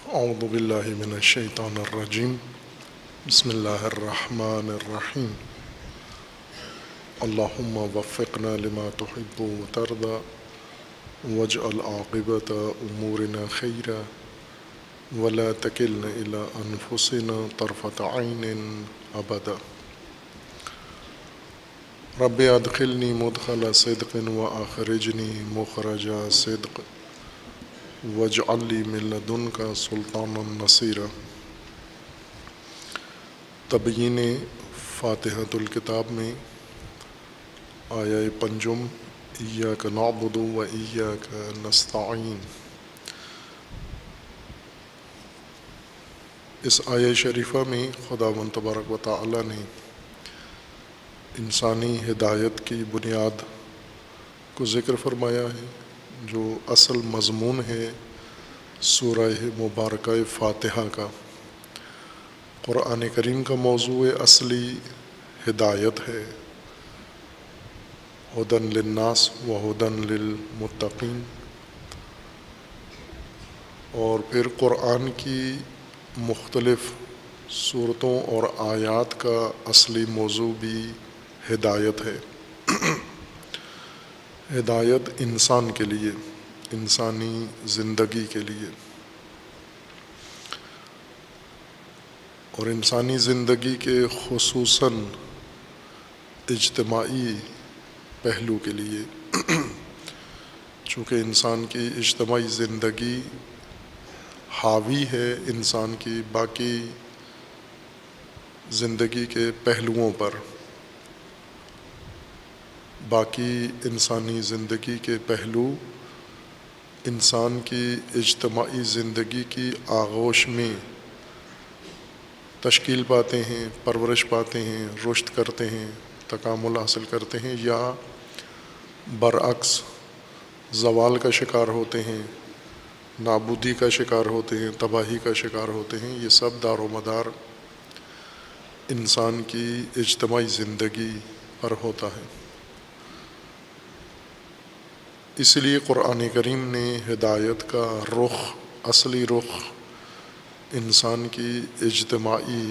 اعوذ باللہ من الشیطان الرجیم بسم اللہ الرحمن الرحیم اللہم وفقنا لما تحب وترضى واجعل عاقبۃ امورنا خیرا ولا تکلنا الی انفسنا طرفۃ عین ابدا رب ادخلنی مدخل صدق واخرجنی مخرج صدق واجعل لی من لدنک سلطانا نصیرا۔ تبیین فاتحۃ الکتاب میں آیہ پنجم ایاک نعبد و ایاک نستعین۔ اس آیہ شریفہ میں خداوند تبارک و تعالی نے انسانی ہدایت کی بنیاد کو ذکر فرمایا ہے، جو اصل مضمون ہے سورہ مبارکہ فاتحہ کا۔ قرآن کریم کا موضوع اصلی ہدایت ہے، ہدی للناس و ہدی للمتقین، اور پھر قرآن کی مختلف صورتوں اور آیات کا اصلی موضوع بھی ہدایت ہے۔ ہدایت انسان کے لیے، انسانی زندگی کے لیے، اور انسانی زندگی کے خصوصاً اجتماعی پہلو کے لیے، چونکہ انسان کی اجتماعی زندگی حاوی ہے انسان کی باقی زندگی کے پہلوؤں پر۔ باقی انسانی زندگی کے پہلو انسان کی اجتماعی زندگی کی آغوش میں تشکیل پاتے ہیں، پرورش پاتے ہیں، رشد کرتے ہیں، تکامل حاصل کرتے ہیں، یا برعکس زوال کا شکار ہوتے ہیں، نابودی کا شکار ہوتے ہیں، تباہی کا شکار ہوتے ہیں۔ یہ سب دار و مدار انسان کی اجتماعی زندگی پر ہوتا ہے۔ اس لیے قرآن کریم نے ہدایت کا رخ، اصلی رخ انسان کی اجتماعی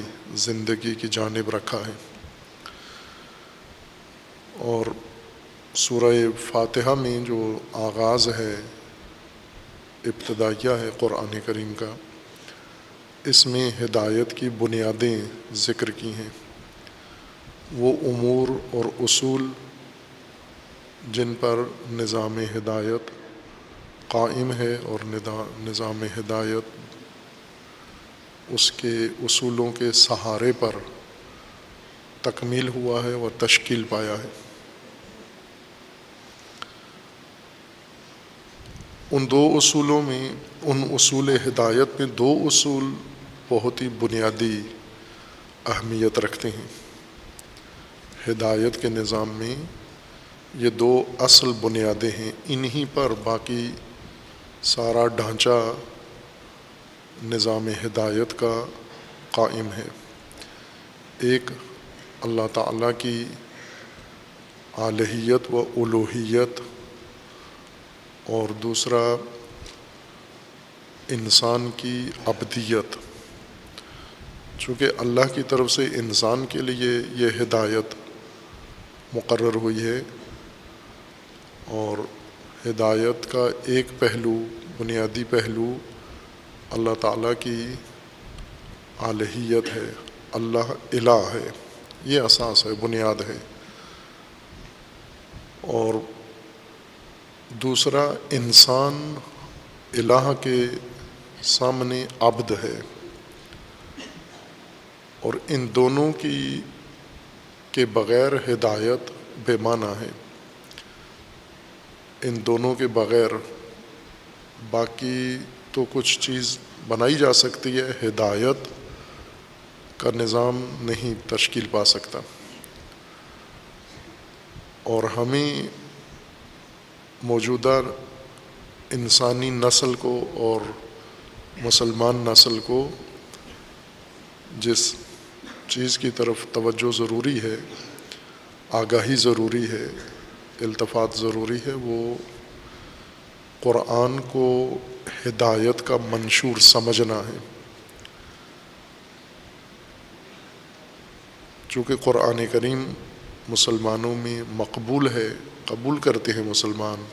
زندگی کی جانب رکھا ہے، اور سورہ فاتحہ میں جو آغاز ہے، ابتدائیہ ہے قرآن کریم کا، اس میں ہدایت کی بنیادیں ذکر کی ہیں، وہ امور اور اصول جن پر نظام ہدایت قائم ہے، اور نظام ہدایت اس کے اصولوں کے سہارے پر تکمیل ہوا ہے و تشکیل پایا ہے۔ ان دو اصولوں میں، ان اصول ہدایت میں دو اصول بہت ہی بنیادی اہمیت رکھتے ہیں۔ ہدایت کے نظام میں یہ دو اصل بنیادیں ہیں، انہی پر باقی سارا ڈھانچہ نظام ہدایت کا قائم ہے۔ ایک اللہ تعالیٰ کی الہیت و الوہیت، اور دوسرا انسان کی عبدیت۔ چونکہ اللہ کی طرف سے انسان کے لیے یہ ہدایت مقرر ہوئی ہے، اور ہدایت کا ایک پہلو، بنیادی پہلو اللہ تعالیٰ کی الہیت ہے، اللہ الہ ہے، یہ اساس ہے، بنیاد ہے، اور دوسرا انسان الہ کے سامنے عبد ہے، اور ان دونوں کے بغیر ہدایت بے معنی ہے۔ ان دونوں کے بغیر باقی تو کچھ چیز بنائی جا سکتی ہے، ہدایت کا نظام نہیں تشکیل پا سکتا۔ اور ہمیں موجودہ انسانی نسل کو اور مسلمان نسل کو جس چیز کی طرف توجہ ضروری ہے، آگاہی ضروری ہے، التفات ضروری ہے، وہ قرآن کو ہدایت کا منشور سمجھنا ہے۔ چونکہ قرآن کریم مسلمانوں میں مقبول ہے، قبول کرتے ہیں مسلمان،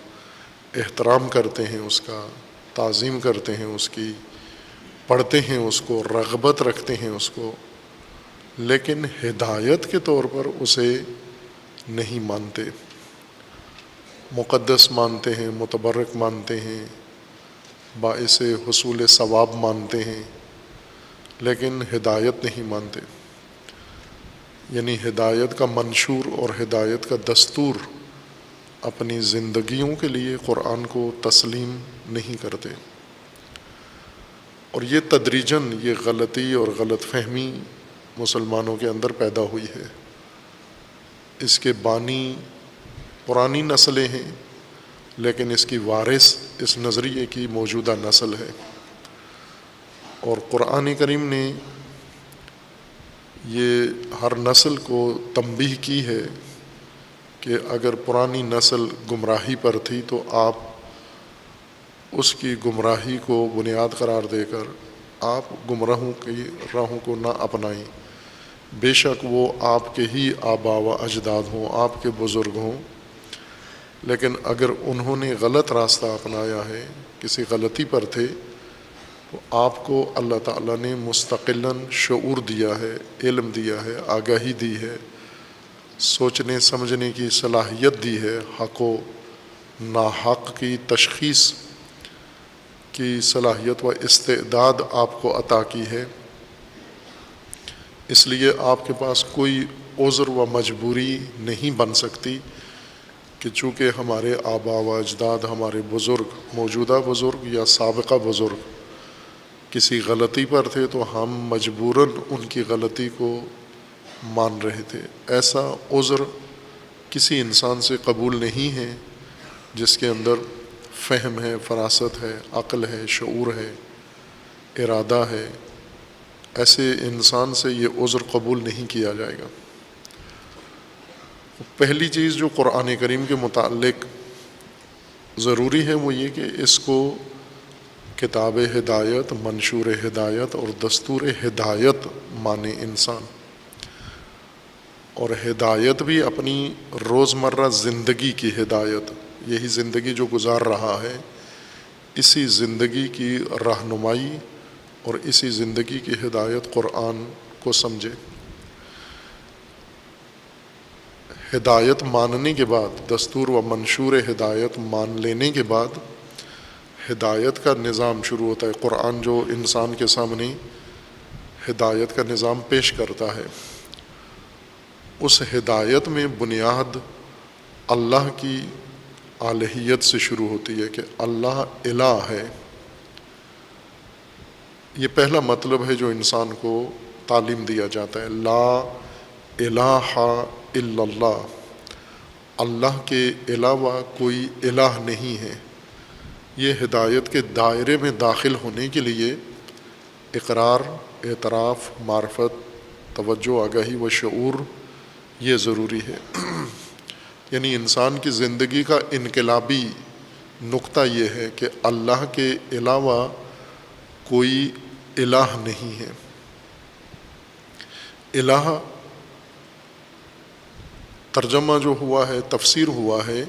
احترام کرتے ہیں اس کا، تعظیم کرتے ہیں اس کی، پڑھتے ہیں اس کو، رغبت رکھتے ہیں اس کو، لیکن ہدایت کے طور پر اسے نہیں مانتے، مقدس مانتے ہیں، متبرک مانتے ہیں، باعث حصول ثواب مانتے ہیں، لیکن ہدایت نہیں مانتے۔ یعنی ہدایت کا منشور اور ہدایت کا دستور اپنی زندگیوں کے لیے قرآن کو تسلیم نہیں کرتے، اور یہ تدریجاً یہ غلطی اور غلط فہمی مسلمانوں کے اندر پیدا ہوئی ہے۔ اس کے بانی پرانی نسلیں ہیں، لیکن اس کی وارث اس نظریے کی موجودہ نسل ہے، اور قرآن کریم نے یہ ہر نسل کو تنبیہ کی ہے کہ اگر پرانی نسل گمراہی پر تھی تو آپ اس کی گمراہی کو بنیاد قرار دے کر آپ گمراہوں کی راہوں کو نہ اپنائیں، بے شک وہ آپ کے ہی آبا و اجداد ہوں، آپ کے بزرگ ہوں، لیکن اگر انہوں نے غلط راستہ اپنایا ہے، کسی غلطی پر تھے، تو آپ کو اللہ تعالیٰ نے مستقلاً شعور دیا ہے، علم دیا ہے، آگاہی دی ہے، سوچنے سمجھنے کی صلاحیت دی ہے، حق و ناحق کی تشخیص کی صلاحیت و استعداد آپ کو عطا کی ہے۔ اس لیے آپ کے پاس کوئی عذر و مجبوری نہیں بن سکتی کہ چونکہ ہمارے آبا و اجداد، ہمارے بزرگ، موجودہ بزرگ یا سابقہ بزرگ کسی غلطی پر تھے تو ہم مجبوراً ان کی غلطی کو مان رہے تھے۔ ایسا عذر کسی انسان سے قبول نہیں ہے جس کے اندر فہم ہے، فراست ہے، عقل ہے، شعور ہے، ارادہ ہے۔ ایسے انسان سے یہ عذر قبول نہیں کیا جائے گا۔ پہلی چیز جو قرآن کریم کے متعلق ضروری ہے وہ یہ کہ اس کو کتاب ہدایت، منشور ہدایت اور دستور ہدایت مانے انسان، اور ہدایت بھی اپنی روزمرہ زندگی کی ہدایت، یہی زندگی جو گزار رہا ہے، اسی زندگی کی رہنمائی اور اسی زندگی کی ہدایت قرآن کو سمجھے۔ ہدایت ماننے کے بعد، دستور و منشور ہدایت مان لینے کے بعد ہدایت کا نظام شروع ہوتا ہے۔ قرآن جو انسان کے سامنے ہدایت کا نظام پیش کرتا ہے، اس ہدایت میں بنیاد اللہ کی الہیت سے شروع ہوتی ہے کہ اللہ الہ ہے۔ یہ پہلا مطلب ہے جو انسان کو تعلیم دیا جاتا ہے، لا الہ الا اللہ، اللہ کے علاوہ کوئی الہ نہیں ہے۔ یہ ہدایت کے دائرے میں داخل ہونے کے لیے اقرار، اعتراف، معرفت، توجہ، آگاہی و شعور یہ ضروری ہے۔ یعنی انسان کی زندگی کا انقلابی نقطہ یہ ہے کہ اللہ کے علاوہ کوئی الہ نہیں ہے۔ الہ ترجمہ جو ہوا ہے، تفسیر ہوا ہے،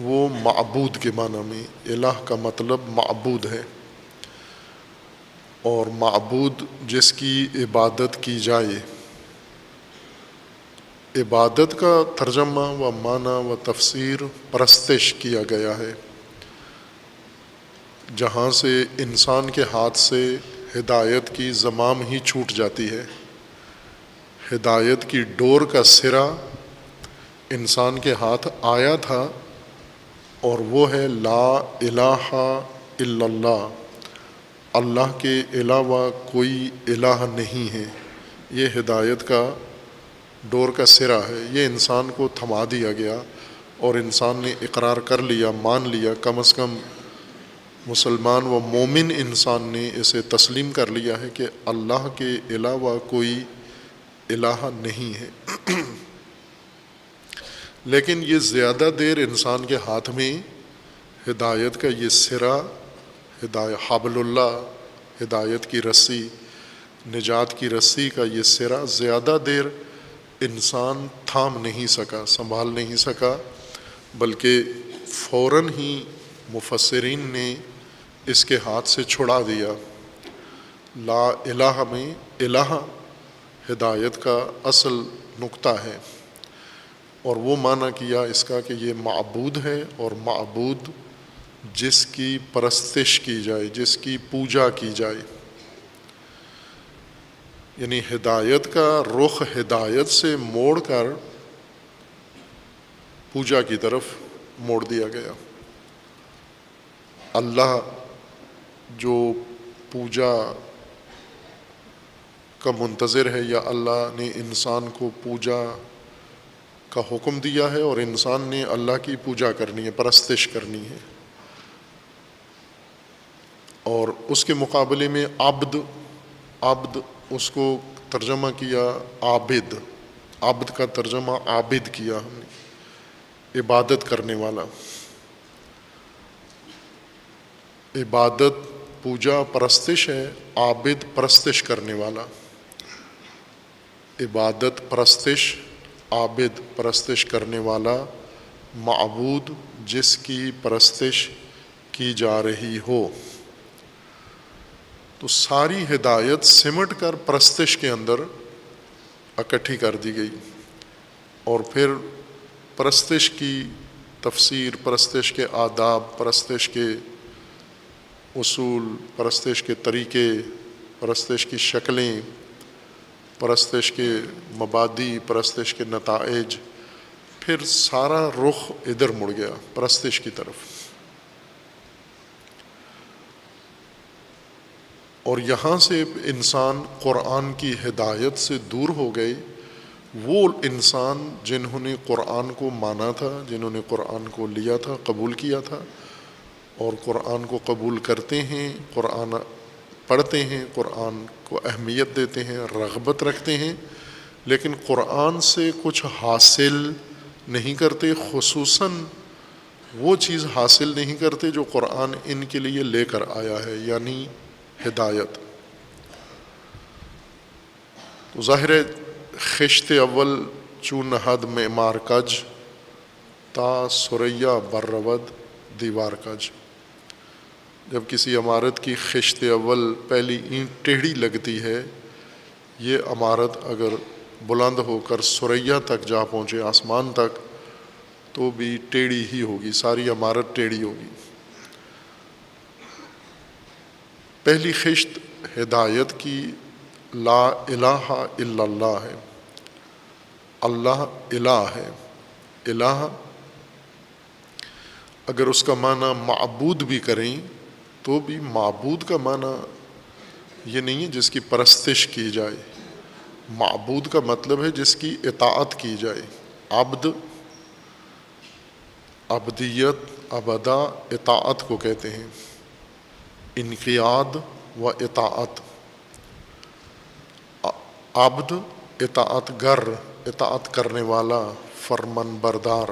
وہ معبود کے معنی میں، الہ کا مطلب معبود ہے، اور معبود جس کی عبادت کی جائے۔ عبادت کا ترجمہ و معنی و تفسیر پرستش کیا گیا ہے، جہاں سے انسان کے ہاتھ سے ہدایت کی زمام ہی چھوٹ جاتی ہے۔ ہدایت کی ڈور کا سرا انسان کے ہاتھ آیا تھا، اور وہ ہے لا الہ الا اللہ، اللہ کے علاوہ کوئی الہ نہیں ہے۔ یہ ہدایت کا ڈور کا سرا ہے، یہ انسان کو تھما دیا گیا، اور انسان نے اقرار کر لیا، مان لیا، کم از کم مسلمان و مومن انسان نے اسے تسلیم کر لیا ہے کہ اللہ کے علاوہ کوئی الہ نہیں ہے۔ لیکن یہ زیادہ دیر انسان کے ہاتھ میں ہدایت کا یہ سرا، حبل اللہ، ہدایت کی رسی، نجات کی رسی کا یہ سرا زیادہ دیر انسان تھام نہیں سکا، سنبھال نہیں سکا، بلکہ فوراً ہی مفسرین نے اس کے ہاتھ سے چھڑا دیا۔ لا الہ میں الہ ہدایت کا اصل نقطہ ہے، اور وہ معنی کیا اس کا کہ یہ معبود ہے، اور معبود جس کی پرستش کی جائے، جس کی پوجا کی جائے، یعنی ہدایت کا رخ ہدایت سے موڑ کر پوجا کی طرف موڑ دیا گیا۔ اللہ جو پوجا کا منتظر ہے، یا اللہ نے انسان کو پوجا کا حکم دیا ہے، اور انسان نے اللہ کی پوجا کرنی ہے، پرستش کرنی ہے۔ اور اس کے مقابلے میں عبد اس کو ترجمہ کیا عابد، عبد کا ترجمہ عابد کیا ہم نے، عبادت کرنے والا۔ عبادت پوجا پرستش ہے، عابد پرستش کرنے والا۔ عبادت پرستش، عابد پرستش کرنے والا، معبود جس کی پرستش کی جا رہی ہو۔ تو ساری ہدایت سمٹ کر پرستش کے اندر اکٹھی کر دی گئی، اور پھر پرستش کی تفسیر، پرستش کے آداب، پرستش کے اصول، پرستش کے طریقے، پرستش کی شکلیں، پرستش کے مبادی، پرستش کے نتائج، پھر سارا رخ ادھر مڑ گیا پرستش کی طرف۔ اور یہاں سے انسان قرآن کی ہدایت سے دور ہو گئے۔ وہ انسان جنہوں نے قرآن کو مانا تھا، جنہوں نے قرآن کو لیا تھا، قبول کیا تھا، اور قرآن کو قبول کرتے ہیں، قرآن پڑھتے ہیں، قرآن کو اہمیت دیتے ہیں، رغبت رکھتے ہیں، لیکن قرآن سے کچھ حاصل نہیں کرتے، خصوصاً وہ چیز حاصل نہیں کرتے جو قرآن ان کے لیے لے کر آیا ہے، یعنی ہدایت۔ تو ظاہر ہے خشت اول چون نہد معمار کج، تا سریا برود دیوار کج۔ جب کسی عمارت کی خشت اول پہلی اینٹ ٹیڑھی لگتی ہے، یہ عمارت اگر بلند ہو کر سریا تک جا پہنچے، آسمان تک، تو بھی ٹیڑھی ہی ہوگی، ساری عمارت ٹیڑھی ہوگی۔ پہلی خشت ہدایت کی لا الہ الا اللہ ہے، اللہ الہ ہے۔ الہ اگر اس کا معنی معبود بھی کریں تو بھی معبود کا معنی یہ نہیں ہے جس کی پرستش کی جائے۔ معبود کا مطلب ہے جس کی اطاعت کی جائے۔ عبد، عبدیت، عبدہ اطاعت کو کہتے ہیں، انقیاد و اطاعت۔ عبد اطاعت گر، اطاعت کرنے والا، فرمان بردار۔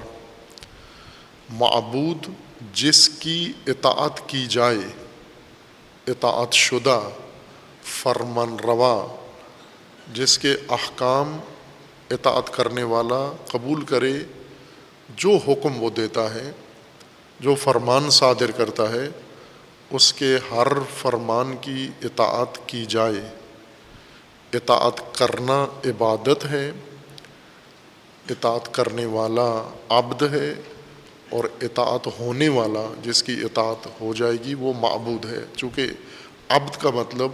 معبود جس کی اطاعت کی جائے، اطاعت شدہ، فرمان روا، جس کے احکام اطاعت کرنے والا قبول کرے، جو حکم وہ دیتا ہے، جو فرمان صادر کرتا ہے، اس کے ہر فرمان کی اطاعت کی جائے۔ اطاعت کرنا عبادت ہے، اطاعت کرنے والا عبد ہے، اور اطاعت ہونے والا جس کی اطاعت ہو جائے گی وہ معبود ہے۔ چونکہ عبد کا مطلب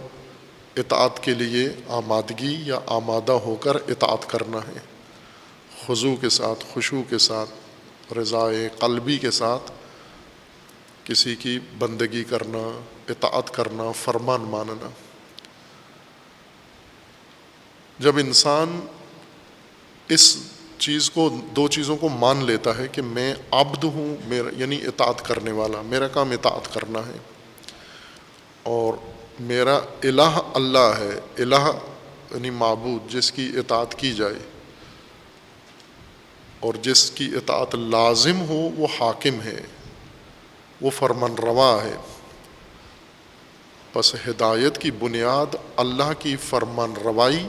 اطاعت کے لیے آمادگی یا آمادہ ہو کر اطاعت کرنا ہے، خضوع کے ساتھ، خشوع کے ساتھ، رضائے قلبی کے ساتھ کسی کی بندگی کرنا، اطاعت کرنا، فرمان ماننا۔ جب انسان اس چیز کو، دو چیزوں کو مان لیتا ہے کہ میں عبد ہوں، میرا یعنی اطاعت کرنے والا، میرا کام اطاعت کرنا ہے، اور میرا الہ اللہ ہے، الہ یعنی معبود جس کی اطاعت کی جائے، اور جس کی اطاعت لازم ہو وہ حاکم ہے، وہ فرمان روا ہے۔ پس ہدایت کی بنیاد اللہ کی فرمان روائی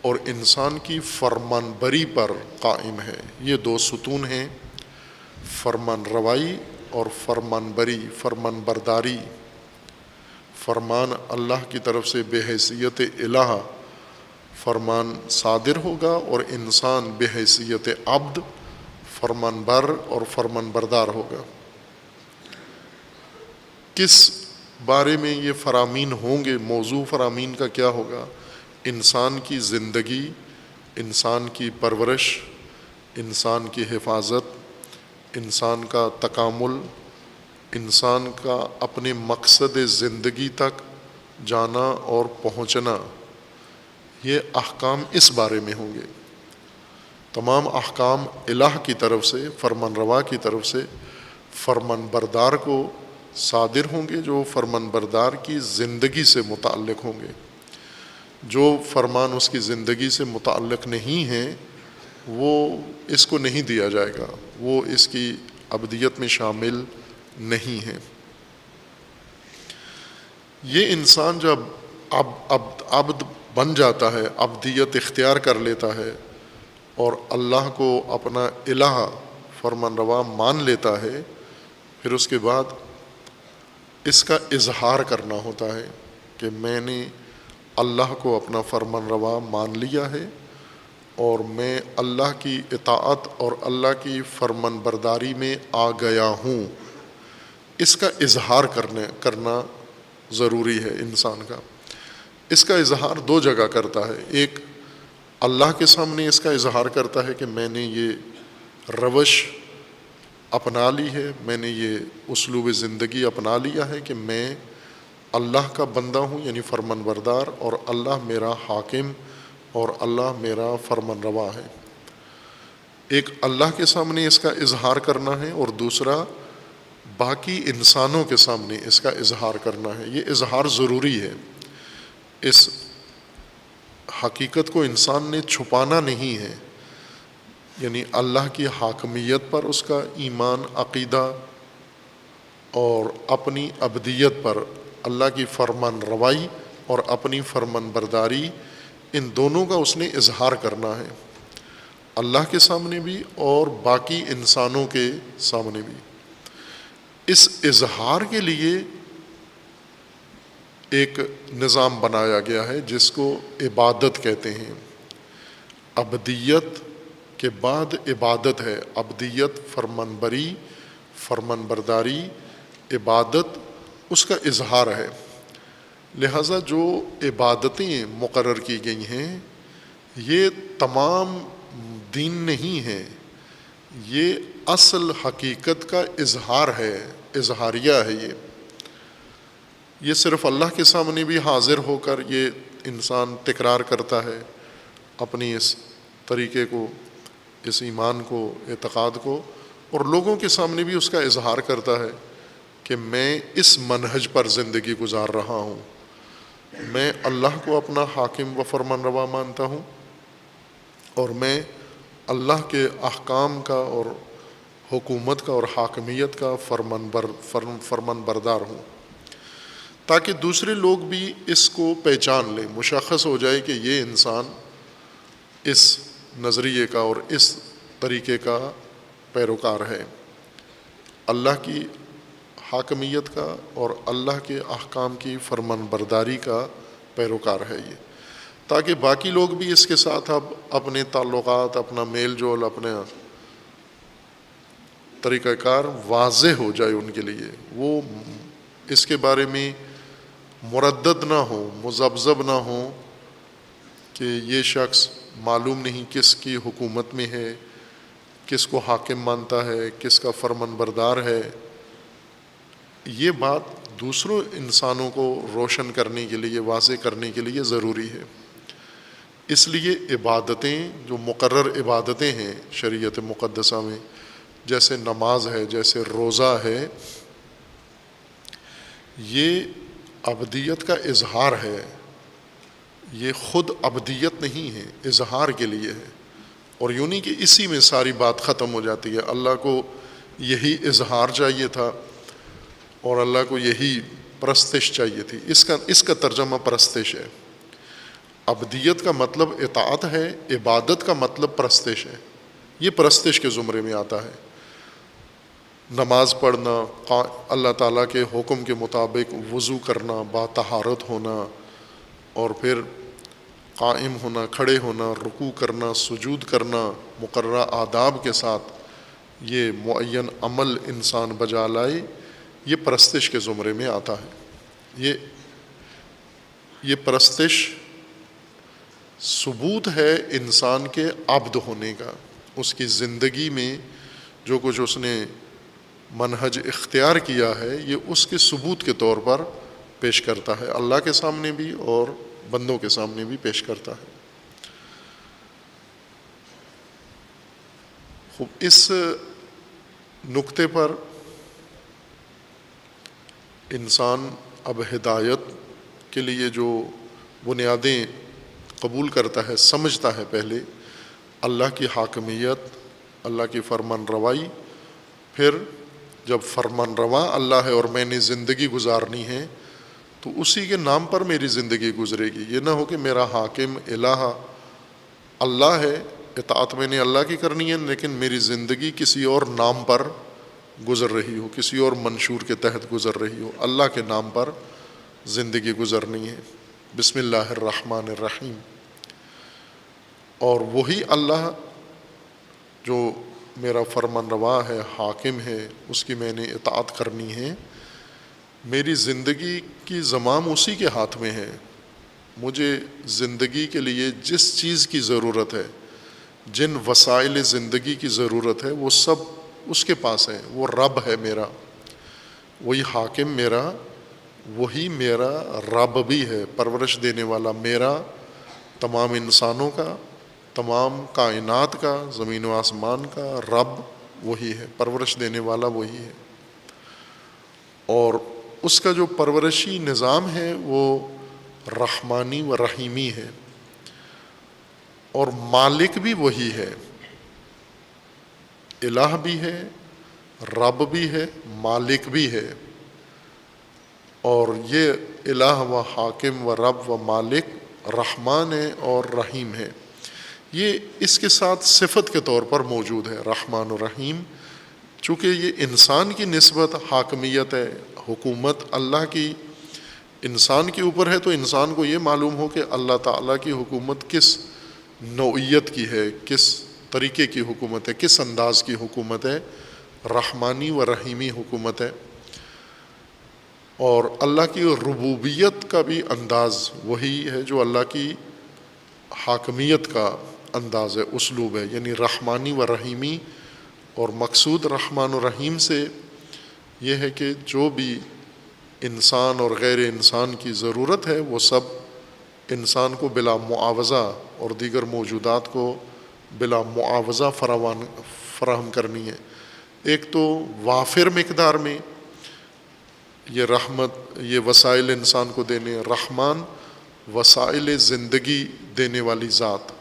اور انسان کی فرمان بری پر قائم ہے۔ یہ دو ستون ہیں، فرمان روائی اور فرمان بری، فرمان برداری۔ فرمان اللہ کی طرف سے بے حیثیت الہ فرمان صادر ہوگا، اور انسان بے حیثیت عبد فرمان بر اور فرمان بردار ہوگا۔ کس بارے میں یہ فرامین ہوں گے؟ موضوع فرامین کا کیا ہوگا؟ انسان کی زندگی، انسان کی پرورش، انسان کی حفاظت، انسان کا تکامل، انسان کا اپنے مقصد زندگی تک جانا اور پہنچنا، یہ احکام اس بارے میں ہوں گے۔ تمام احکام الہ کی طرف سے، فرمان روا کی طرف سے فرمان بردار کو صادر ہوں گے، جو فرمان بردار کی زندگی سے متعلق ہوں گے۔ جو فرمان اس کی زندگی سے متعلق نہیں ہیں وہ اس کو نہیں دیا جائے گا، وہ اس کی ابدیت میں شامل نہیں ہیں۔ یہ انسان جب عبد بن جاتا ہے، عبدیت اختیار کر لیتا ہے اور اللہ کو اپنا الہ فرمان روا مان لیتا ہے، پھر اس کے بعد اس کا اظہار کرنا ہوتا ہے کہ میں نے اللہ کو اپنا فرمان روا مان لیا ہے اور میں اللہ کی اطاعت اور اللہ کی فرمان برداری میں آ گیا ہوں۔ اس کا اظہار کرنا ضروری ہے انسان کا۔ اس کا اظہار دو جگہ کرتا ہے، ایک اللہ کے سامنے اس کا اظہار کرتا ہے کہ میں نے یہ روش اپنا لی ہے، میں نے یہ اسلوب زندگی اپنا لیا ہے کہ میں اللہ کا بندہ ہوں، یعنی فرمان بردار، اور اللہ میرا حاکم اور اللہ میرا فرمان روا ہے۔ ایک اللہ کے سامنے اس کا اظہار کرنا ہے، اور دوسرا باقی انسانوں کے سامنے اس کا اظہار کرنا ہے۔ یہ اظہار ضروری ہے۔ اس حقیقت کو انسان نے چھپانا نہیں ہے، یعنی اللہ کی حاکمیت پر اس کا ایمان، عقیدہ، اور اپنی ابدیت پر اللہ کی فرمان روائی اور اپنی فرمان برداری، ان دونوں کا اس نے اظہار کرنا ہے، اللہ کے سامنے بھی اور باقی انسانوں کے سامنے بھی۔ اس اظہار کے لیے ایک نظام بنایا گیا ہے جس کو عبادت کہتے ہیں۔ ابدیت کے بعد عبادت ہے۔ ابدیت فرمان بری، فرمان برداری، عبادت اس کا اظہار ہے۔ لہٰذا جو عبادتیں مقرر کی گئی ہیں یہ تمام دین نہیں ہے، یہ اصل حقیقت کا اظہار ہے، اظہاریہ ہے۔ یہ صرف اللہ کے سامنے بھی حاضر ہو کر یہ انسان تکرار کرتا ہے اپنی اس طریقے کو، اس ایمان کو، اعتقاد کو، اور لوگوں کے سامنے بھی اس کا اظہار کرتا ہے کہ میں اس منہج پر زندگی گزار رہا ہوں، میں اللہ کو اپنا حاکم و فرمان روا مانتا ہوں، اور میں اللہ کے احکام کا اور حکومت کا اور حاکمیت کا فرمان بردار ہوں، تاکہ دوسرے لوگ بھی اس کو پہچان لیں، مشخص ہو جائے کہ یہ انسان اس نظریے کا اور اس طریقے کا پیروکار ہے، اللہ کی حاکمیت کا اور اللہ کے احکام کی فرمان برداری کا پیروکار ہے یہ، تاکہ باقی لوگ بھی اس کے ساتھ اب اپنے تعلقات، اپنا میل جول، اپنا طریقہ کار واضح ہو جائے ان کے لیے، وہ اس کے بارے میں مردد نہ ہو، مذبذب نہ ہو کہ یہ شخص معلوم نہیں کس کی حکومت میں ہے، کس کو حاکم مانتا ہے، کس کا فرمان بردار ہے۔ یہ بات دوسروں انسانوں کو روشن کرنے کے لیے، واضح کرنے کے لیے ضروری ہے۔ اس لیے عبادتیں، جو مقرر عبادتیں ہیں شریعت مقدسہ میں، جیسے نماز ہے، جیسے روزہ ہے، یہ ابدیت کا اظہار ہے، یہ خود ابدیت نہیں ہے، اظہار کے لیے ہے، اور یوں نہیں کہ اسی میں ساری بات ختم ہو جاتی ہے۔ اللہ کو یہی اظہار چاہیے تھا اور اللہ کو یہی پرستش چاہیے تھی. اس کا ترجمہ پرستش ہے. عبدیت کا مطلب اطاعت ہے، عبادت کا مطلب پرستش ہے. یہ پرستش کے زمرے میں آتا ہے. نماز پڑھنا، اللہ تعالیٰ کے حکم کے مطابق وضو کرنا، باطہارت ہونا، اور پھر قائم ہونا، کھڑے ہونا، رکوع کرنا، سجود کرنا، مقررہ آداب کے ساتھ یہ معین عمل انسان بجا لائے، یہ پرستش کے زمرے میں آتا ہے. یہ پرستش ثبوت ہے انسان کے عبد ہونے کا. اس کی زندگی میں جو کچھ اس نے منہج اختیار کیا ہے، یہ اس کے ثبوت کے طور پر پیش کرتا ہے، اللہ کے سامنے بھی اور بندوں کے سامنے بھی پیش کرتا ہے. خوب، اس نقطے پر انسان اب ہدایت کے لیے جو بنیادیں قبول کرتا ہے، سمجھتا ہے پہلے اللہ کی حاکمیت، اللہ کی فرمان روائی. پھر جب فرمان روا اللہ ہے اور میں نے زندگی گزارنی ہے تو اسی کے نام پر میری زندگی گزرے گی. یہ نہ ہو کہ میرا حاکم الہ اللہ ہے، اطاعت میں نے اللہ کی کرنی ہے، لیکن میری زندگی کسی اور نام پر گزر رہی ہو، کسی اور منشور کے تحت گزر رہی ہو. اللہ کے نام پر زندگی گزرنی ہے. بسم اللہ الرحمن الرحیم. اور وہی اللہ جو میرا فرمان روا ہے، حاکم ہے، اس کی میں نے اطاعت کرنی ہے. میری زندگی کی زمام اسی کے ہاتھ میں ہے. مجھے زندگی کے لیے جس چیز کی ضرورت ہے، جن وسائل زندگی کی ضرورت ہے، وہ سب اس کے پاس ہے. وہ رب ہے میرا، وہی حاکم میرا، وہی میرا رب بھی ہے، پرورش دینے والا میرا، تمام انسانوں کا، تمام کائنات کا، زمین و آسمان کا رب وہی ہے، پرورش دینے والا وہی ہے. اور اس کا جو پرورشی نظام ہے وہ رحمانی و رحیمی ہے. اور مالک بھی وہی ہے، الہ بھی ہے، رب بھی ہے، مالک بھی ہے. اور یہ الہ و حاکم و رب و مالک رحمان ہے اور رحیم ہے. یہ اس کے ساتھ صفت کے طور پر موجود ہے، رحمان و رحیم. چونکہ یہ انسان کی نسبت حاکمیت ہے، حکومت اللہ کی انسان کے اوپر ہے، تو انسان کو یہ معلوم ہو کہ اللہ تعالیٰ کی حکومت کس نوعیت کی ہے، کس طریقے کی حکومت ہے، کس انداز کی حکومت ہے. رحمانی و رحیمی حکومت ہے. اور اللہ کی ربوبیت کا بھی انداز وہی ہے جو اللہ کی حاکمیت کا انداز ہے، اسلوب ہے. یعنی رحمانی و رحیمی. اور مقصود رحمان و رحیم سے یہ ہے کہ جو بھی انسان اور غیر انسان کی ضرورت ہے وہ سب انسان کو بلا معاوضہ اور دیگر موجودات کو بلا معاوضہ فراہم کرنی ہے. ایک تو وافر مقدار میں یہ رحمت، یہ وسائل انسان کو دینے. رحمان وسائل زندگی دینے والی ذات،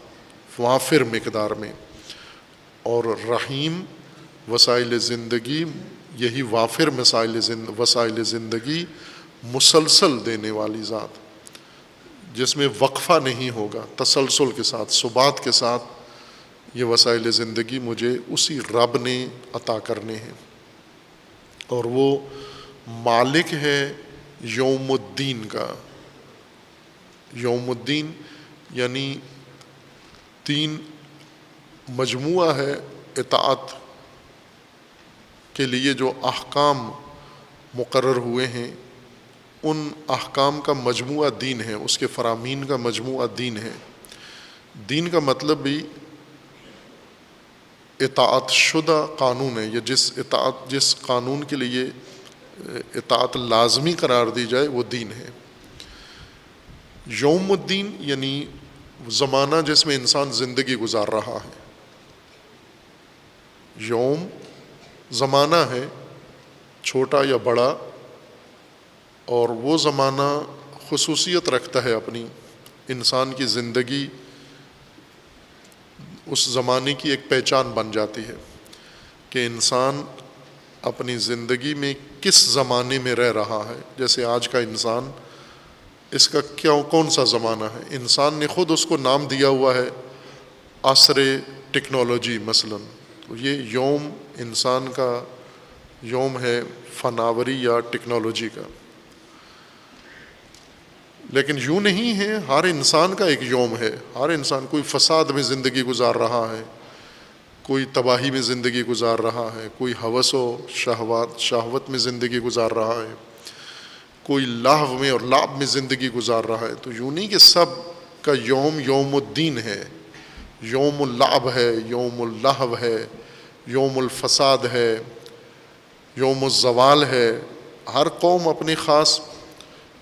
وافر مقدار میں. اور رحیم وسائل زندگی، یہی وافر وسائل زندگی مسلسل دینے والی ذات، جس میں وقفہ نہیں ہوگا، تسلسل کے ساتھ، ثبات کے ساتھ یہ وسائل زندگی مجھے اسی رب نے عطا کرنے ہیں. اور وہ مالک ہے یوم الدین کا. یوم الدین یعنی تین مجموعہ ہے اطاعت کے لیے جو احکام مقرر ہوئے ہیں، ان احکام کا مجموعہ دین ہے، اس کے فرامین کا مجموعہ دین ہے. دین کا مطلب بھی اطاعت شدہ قانون ہے، یا جس قانون کے لیے اطاعت لازمی قرار دی جائے وہ دین ہے. یوم الدین یعنی زمانہ جس میں انسان زندگی گزار رہا ہے. یوم زمانہ ہے، چھوٹا یا بڑا، اور وہ زمانہ خصوصیت رکھتا ہے اپنی. انسان کی زندگی اس زمانے کی ایک پہچان بن جاتی ہے کہ انسان اپنی زندگی میں کس زمانے میں رہ رہا ہے. جیسے آج کا انسان، اس کا کون سا زمانہ ہے؟ انسان نے خود اس کو نام دیا ہوا ہے عصر ٹیکنالوجی مثلا. تو یہ یوم انسان کا یوم ہے فناوری یا ٹیکنالوجی کا. لیکن یوں نہیں ہے، ہر انسان کا ایک یوم ہے. ہر انسان کوئی فساد میں زندگی گزار رہا ہے، کوئی تباہی میں زندگی گزار رہا ہے، کوئی ہوس و شہوت میں زندگی گزار رہا ہے، کوئی لاہو میں اور لعب میں زندگی گزار رہا ہے. تو یوں نہیں کہ سب کا یوم یوم الدین ہے، یوم اللعب ہے، یوم اللہو ہے، یوم الفساد ہے، یوم الزوال ہے. ہر قوم اپنی خاص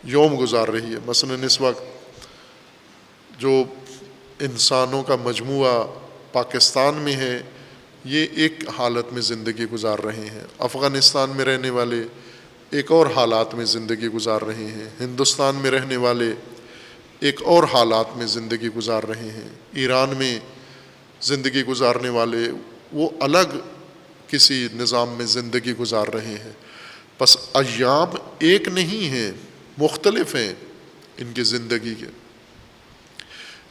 یوم گزار رہی ہے. مثلا اس وقت جو انسانوں کا مجموعہ پاکستان میں ہے، یہ ایک حالت میں زندگی گزار رہے ہیں. افغانستان میں رہنے والے ایک اور حالات میں زندگی گزار رہے ہیں. ہندوستان میں رہنے والے ایک اور حالات میں زندگی گزار رہے ہیں. ایران میں زندگی گزارنے والے وہ الگ کسی نظام میں زندگی گزار رہے ہیں. پس ایام ایک نہیں ہیں، مختلف ہیں ان کی زندگی کے.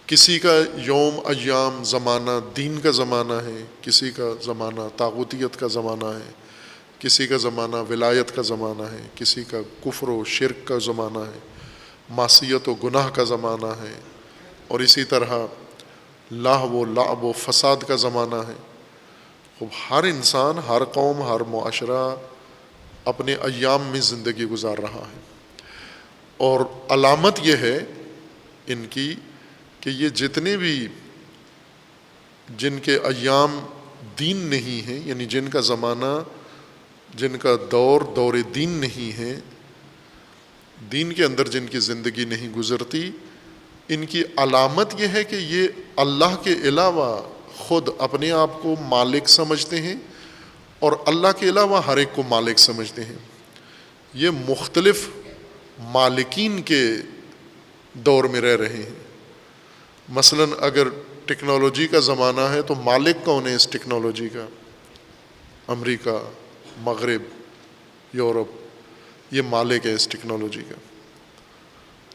کسی کا یوم ایام زمانہ دین کا زمانہ ہے، کسی کا زمانہ طاغوتیت کا زمانہ ہے، کسی کا زمانہ ولایت کا زمانہ ہے، کسی کا کفر و شرک کا زمانہ ہے، معصیت و گناہ کا زمانہ ہے، اور اسی طرح لاہو و لعب و فساد کا زمانہ ہے. ہر انسان، ہر قوم، ہر معاشرہ اپنے ایام میں زندگی گزار رہا ہے. اور علامت یہ ہے ان کی کہ یہ جتنے بھی جن کے ایام دین نہیں ہیں، یعنی جن کا زمانہ، جن کا دور دین نہیں ہے، دین کے اندر جن کی زندگی نہیں گزرتی، ان کی علامت یہ ہے کہ یہ اللہ کے علاوہ خود اپنے آپ کو مالک سمجھتے ہیں اور اللہ کے علاوہ ہر ایک کو مالک سمجھتے ہیں. یہ مختلف مالکین کے دور میں رہ رہے ہیں. مثلا اگر ٹیکنالوجی کا زمانہ ہے تو مالک کون ہے اس ٹیکنالوجی کا؟ امریکہ، مغرب، یورپ، یہ مالک ہے اس ٹیکنالوجی کا.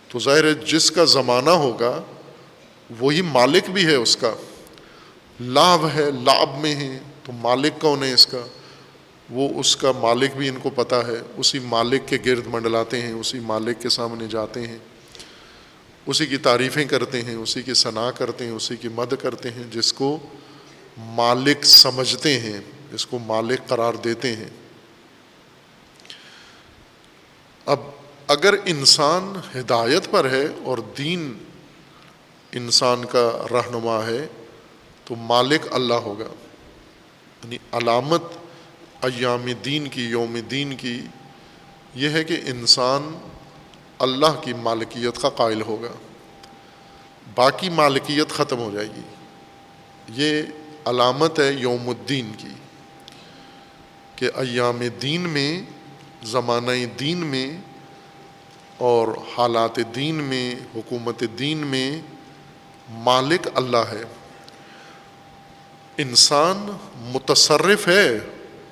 تو ظاہر ہے جس کا زمانہ ہوگا وہی مالک بھی ہے اس کا. لعب ہے، لعب میں ہے، تو مالک کون ہے اس کا؟ وہ اس کا مالک بھی ان کو پتہ ہے. اسی مالک کے گرد منڈلاتے ہیں، اسی مالک کے سامنے جاتے ہیں، اسی کی تعریفیں کرتے ہیں، اسی کی ثنا کرتے ہیں، اسی کی مدح کرتے ہیں، جس کو مالک سمجھتے ہیں، جس کو مالک قرار دیتے ہیں. اب اگر انسان ہدایت پر ہے اور دین انسان کا رہنما ہے تو مالک اللہ ہوگا. یعنی علامت ایام دین کی، یوم دین کی، یہ ہے کہ انسان اللہ کی مالکیت کا قائل ہوگا، باقی مالکیت ختم ہو جائے گی. یہ علامت ہے یوم الدین کی کہ ایام دین میں، زمانہ دین میں اور حالات دین میں، حکومت دین میں مالک اللہ ہے. انسان متصرف ہے،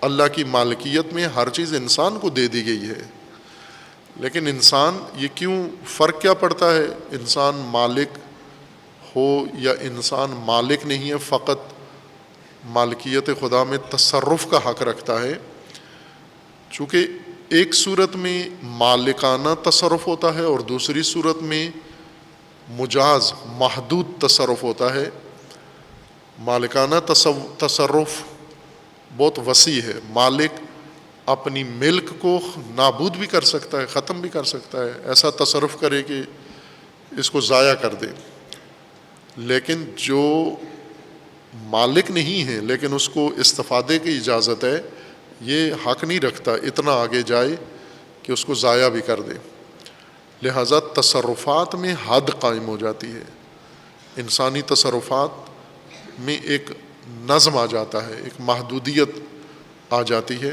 اللہ کی مالکیت میں ہر چیز انسان کو دے دی گئی ہے. لیکن انسان، یہ کیوں فرق کیا پڑتا ہے انسان مالک ہو یا انسان مالک نہیں ہے، فقط مالکیت خدا میں تصرف کا حق رکھتا ہے؟ چونکہ ایک صورت میں مالکانہ تصرف ہوتا ہے اور دوسری صورت میں مجاز، محدود تصرف ہوتا ہے. مالکانہ تصرف بہت وسیع ہے. مالک اپنی ملک کو نابود بھی کر سکتا ہے، ختم بھی کر سکتا ہے، ایسا تصرف کرے کہ اس کو ضائع کر دے. لیکن جو مالک نہیں ہے لیکن اس کو استفادے کی اجازت ہے، یہ حق نہیں رکھتا اتنا آگے جائے کہ اس کو ضائع بھی کر دے. لہٰذا تصرفات میں حد قائم ہو جاتی ہے. انسانی تصرفات میں ایک نظم آ جاتا ہے، ایک محدودیت آ جاتی ہے.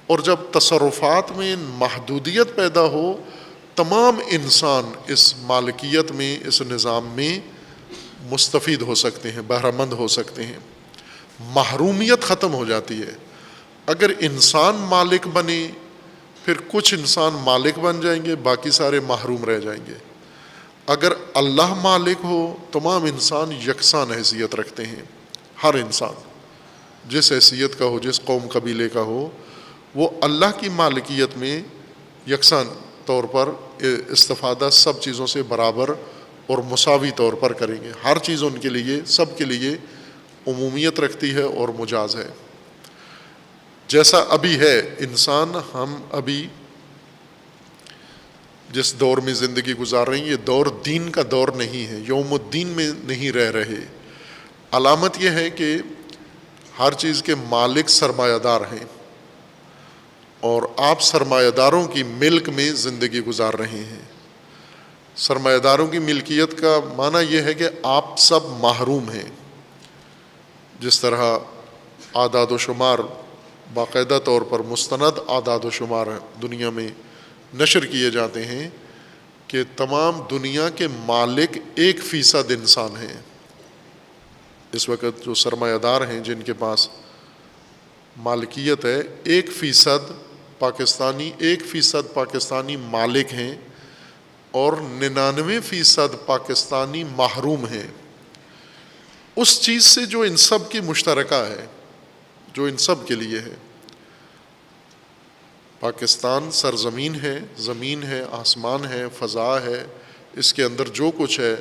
اور جب تصرفات میں محدودیت پیدا ہو، تمام انسان اس مالکیت میں، اس نظام میں مستفید ہو سکتے ہیں، بہرہ مند ہو سکتے ہیں. محرومیت ختم ہو جاتی ہے. اگر انسان مالک بنے پھر کچھ انسان مالک بن جائیں گے، باقی سارے محروم رہ جائیں گے۔ اگر اللہ مالک ہو، تمام انسان یکساں حیثیت رکھتے ہیں، ہر انسان جس حیثیت کا ہو، جس قوم قبیلے کا ہو، وہ اللہ کی مالکیت میں یکساں طور پر استفادہ سب چیزوں سے برابر اور مساوی طور پر کریں گے۔ ہر چیز ان کے لیے، سب کے لیے عمومیت رکھتی ہے اور مجاز ہے۔ جیسا ابھی ہے انسان، ہم ابھی جس دور میں زندگی گزار رہے ہیں، یہ دور دین کا دور نہیں ہے، یوم الدین میں نہیں رہ رہے۔ علامت یہ ہے کہ ہر چیز کے مالک سرمایہ دار ہیں، اور آپ سرمایہ داروں کی ملک میں زندگی گزار رہے ہیں۔ سرمایہ داروں کی ملکیت کا معنی یہ ہے کہ آپ سب محروم ہیں۔ جس طرح اعداد و شمار باقاعدہ طور پر مستند اعداد و شمار دنیا میں نشر کیے جاتے ہیں کہ تمام دنیا کے مالک 1% انسان ہیں۔ اس وقت جو سرمایہ دار ہیں جن کے پاس مالکیت ہے، 1% پاکستانی، 1% پاکستانی مالک ہیں، اور 99% پاکستانی محروم ہیں اس چیز سے جو ان سب کی مشترکہ ہے، جو ان سب کے لیے ہے۔ پاکستان سرزمین ہے، زمین ہے، آسمان ہے، فضا ہے، اس کے اندر جو کچھ ہے،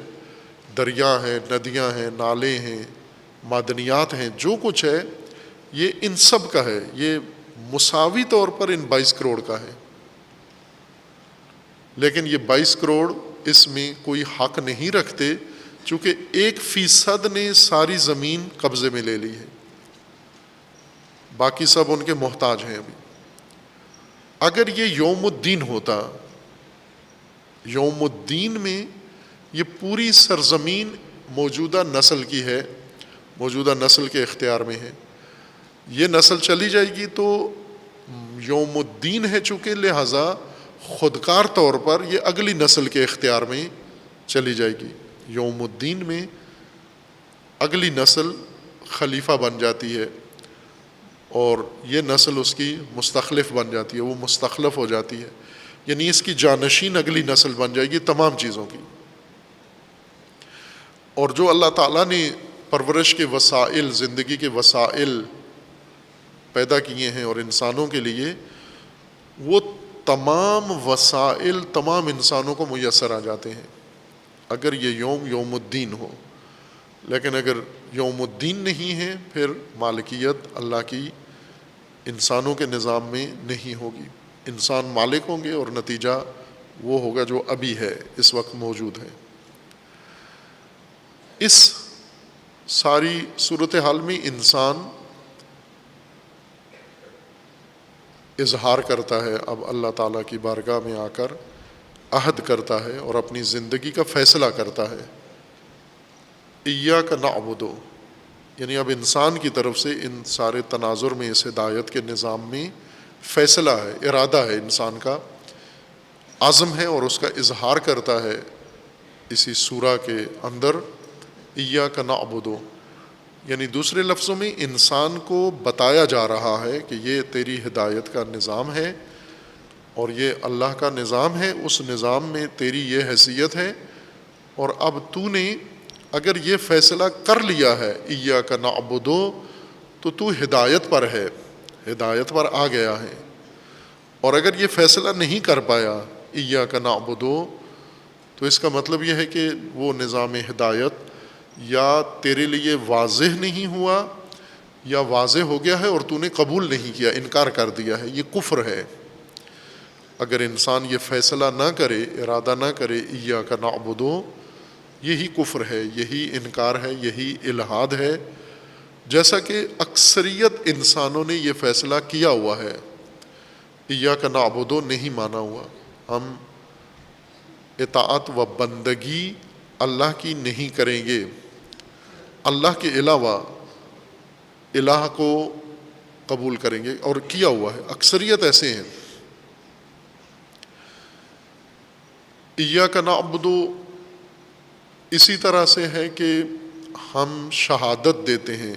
دریا ہیں، ندیاں ہیں، نالے ہیں، معدنیات ہیں، جو کچھ ہے یہ ان سب کا ہے۔ یہ مساوی طور پر ان 22 کروڑ کا ہے، لیکن یہ 22 کروڑ اس میں کوئی حق نہیں رکھتے، چونکہ 1% نے ساری زمین قبضے میں لے لی ہے، باقی سب ان کے محتاج ہیں ابھی۔ اگر یہ یوم الدین ہوتا، یوم الدین میں یہ پوری سرزمین موجودہ نسل کی ہے، موجودہ نسل کے اختیار میں ہے، یہ نسل چلی جائے گی تو یوم الدین ہے چونکہ، لہٰذا خودکار طور پر یہ اگلی نسل کے اختیار میں چلی جائے گی۔ یوم الدین میں اگلی نسل خلیفہ بن جاتی ہے، اور یہ نسل اس کی مستخلف بن جاتی ہے، وہ مستخلف ہو جاتی ہے، یعنی اس کی جانشین اگلی نسل بن جائے گی تمام چیزوں کی۔ اور جو اللہ تعالیٰ نے پرورش کے وسائل، زندگی کے وسائل پیدا کیے ہیں اور انسانوں کے لیے، وہ تمام وسائل تمام انسانوں کو میسر آ جاتے ہیں اگر یہ یوم الدین ہو۔ لیکن اگر یوم الدین نہیں ہے پھر مالکیت اللہ کی انسانوں کے نظام میں نہیں ہوگی، انسان مالک ہوں گے اور نتیجہ وہ ہوگا جو ابھی ہے، اس وقت موجود ہے۔ اس ساری صورتحال میں انسان اظہار کرتا ہے، اب اللہ تعالیٰ کی بارگاہ میں آ کر عہد کرتا ہے اور اپنی زندگی کا فیصلہ کرتا ہے۔ ایاک نعبد، یعنی اب انسان کی طرف سے ان سارے تناظر میں، اس ہدایت کے نظام میں فیصلہ ہے، ارادہ ہے، انسان کا عزم ہے، اور اس کا اظہار کرتا ہے اسی سورہ کے اندر۔ ایاک نعبد، یعنی دوسرے لفظوں میں انسان کو بتایا جا رہا ہے کہ یہ تیری ہدایت کا نظام ہے اور یہ اللہ کا نظام ہے، اس نظام میں تیری یہ حیثیت ہے، اور اب تو نے اگر یہ فیصلہ کر لیا ہے ایاک نعبد، تو تو ہدایت پر ہے، ہدایت پر آ گیا ہے۔ اور اگر یہ فیصلہ نہیں کر پایا ایاک نعبد، تو اس کا مطلب یہ ہے کہ وہ نظام ہدایت یا تیرے لیے واضح نہیں ہوا یا واضح ہو گیا ہے اور تو نے قبول نہیں کیا، انکار کر دیا ہے، یہ کفر ہے۔ اگر انسان یہ فیصلہ نہ کرے، ارادہ نہ کرے ایاک نعبد، یہی کفر ہے، یہی انکار ہے، یہی الحاد ہے، جیسا کہ اکثریت انسانوں نے یہ فیصلہ کیا ہوا ہے۔ ایاک نعبد نہیں مانا ہوا، ہم اطاعت و بندگی اللہ کی نہیں کریں گے، اللہ کے علاوہ الہ کو قبول کریں گے، اور کیا ہوا ہے، اکثریت ایسے ہیں۔ ایاک نعبد اسی طرح سے ہے کہ ہم شہادت دیتے ہیں،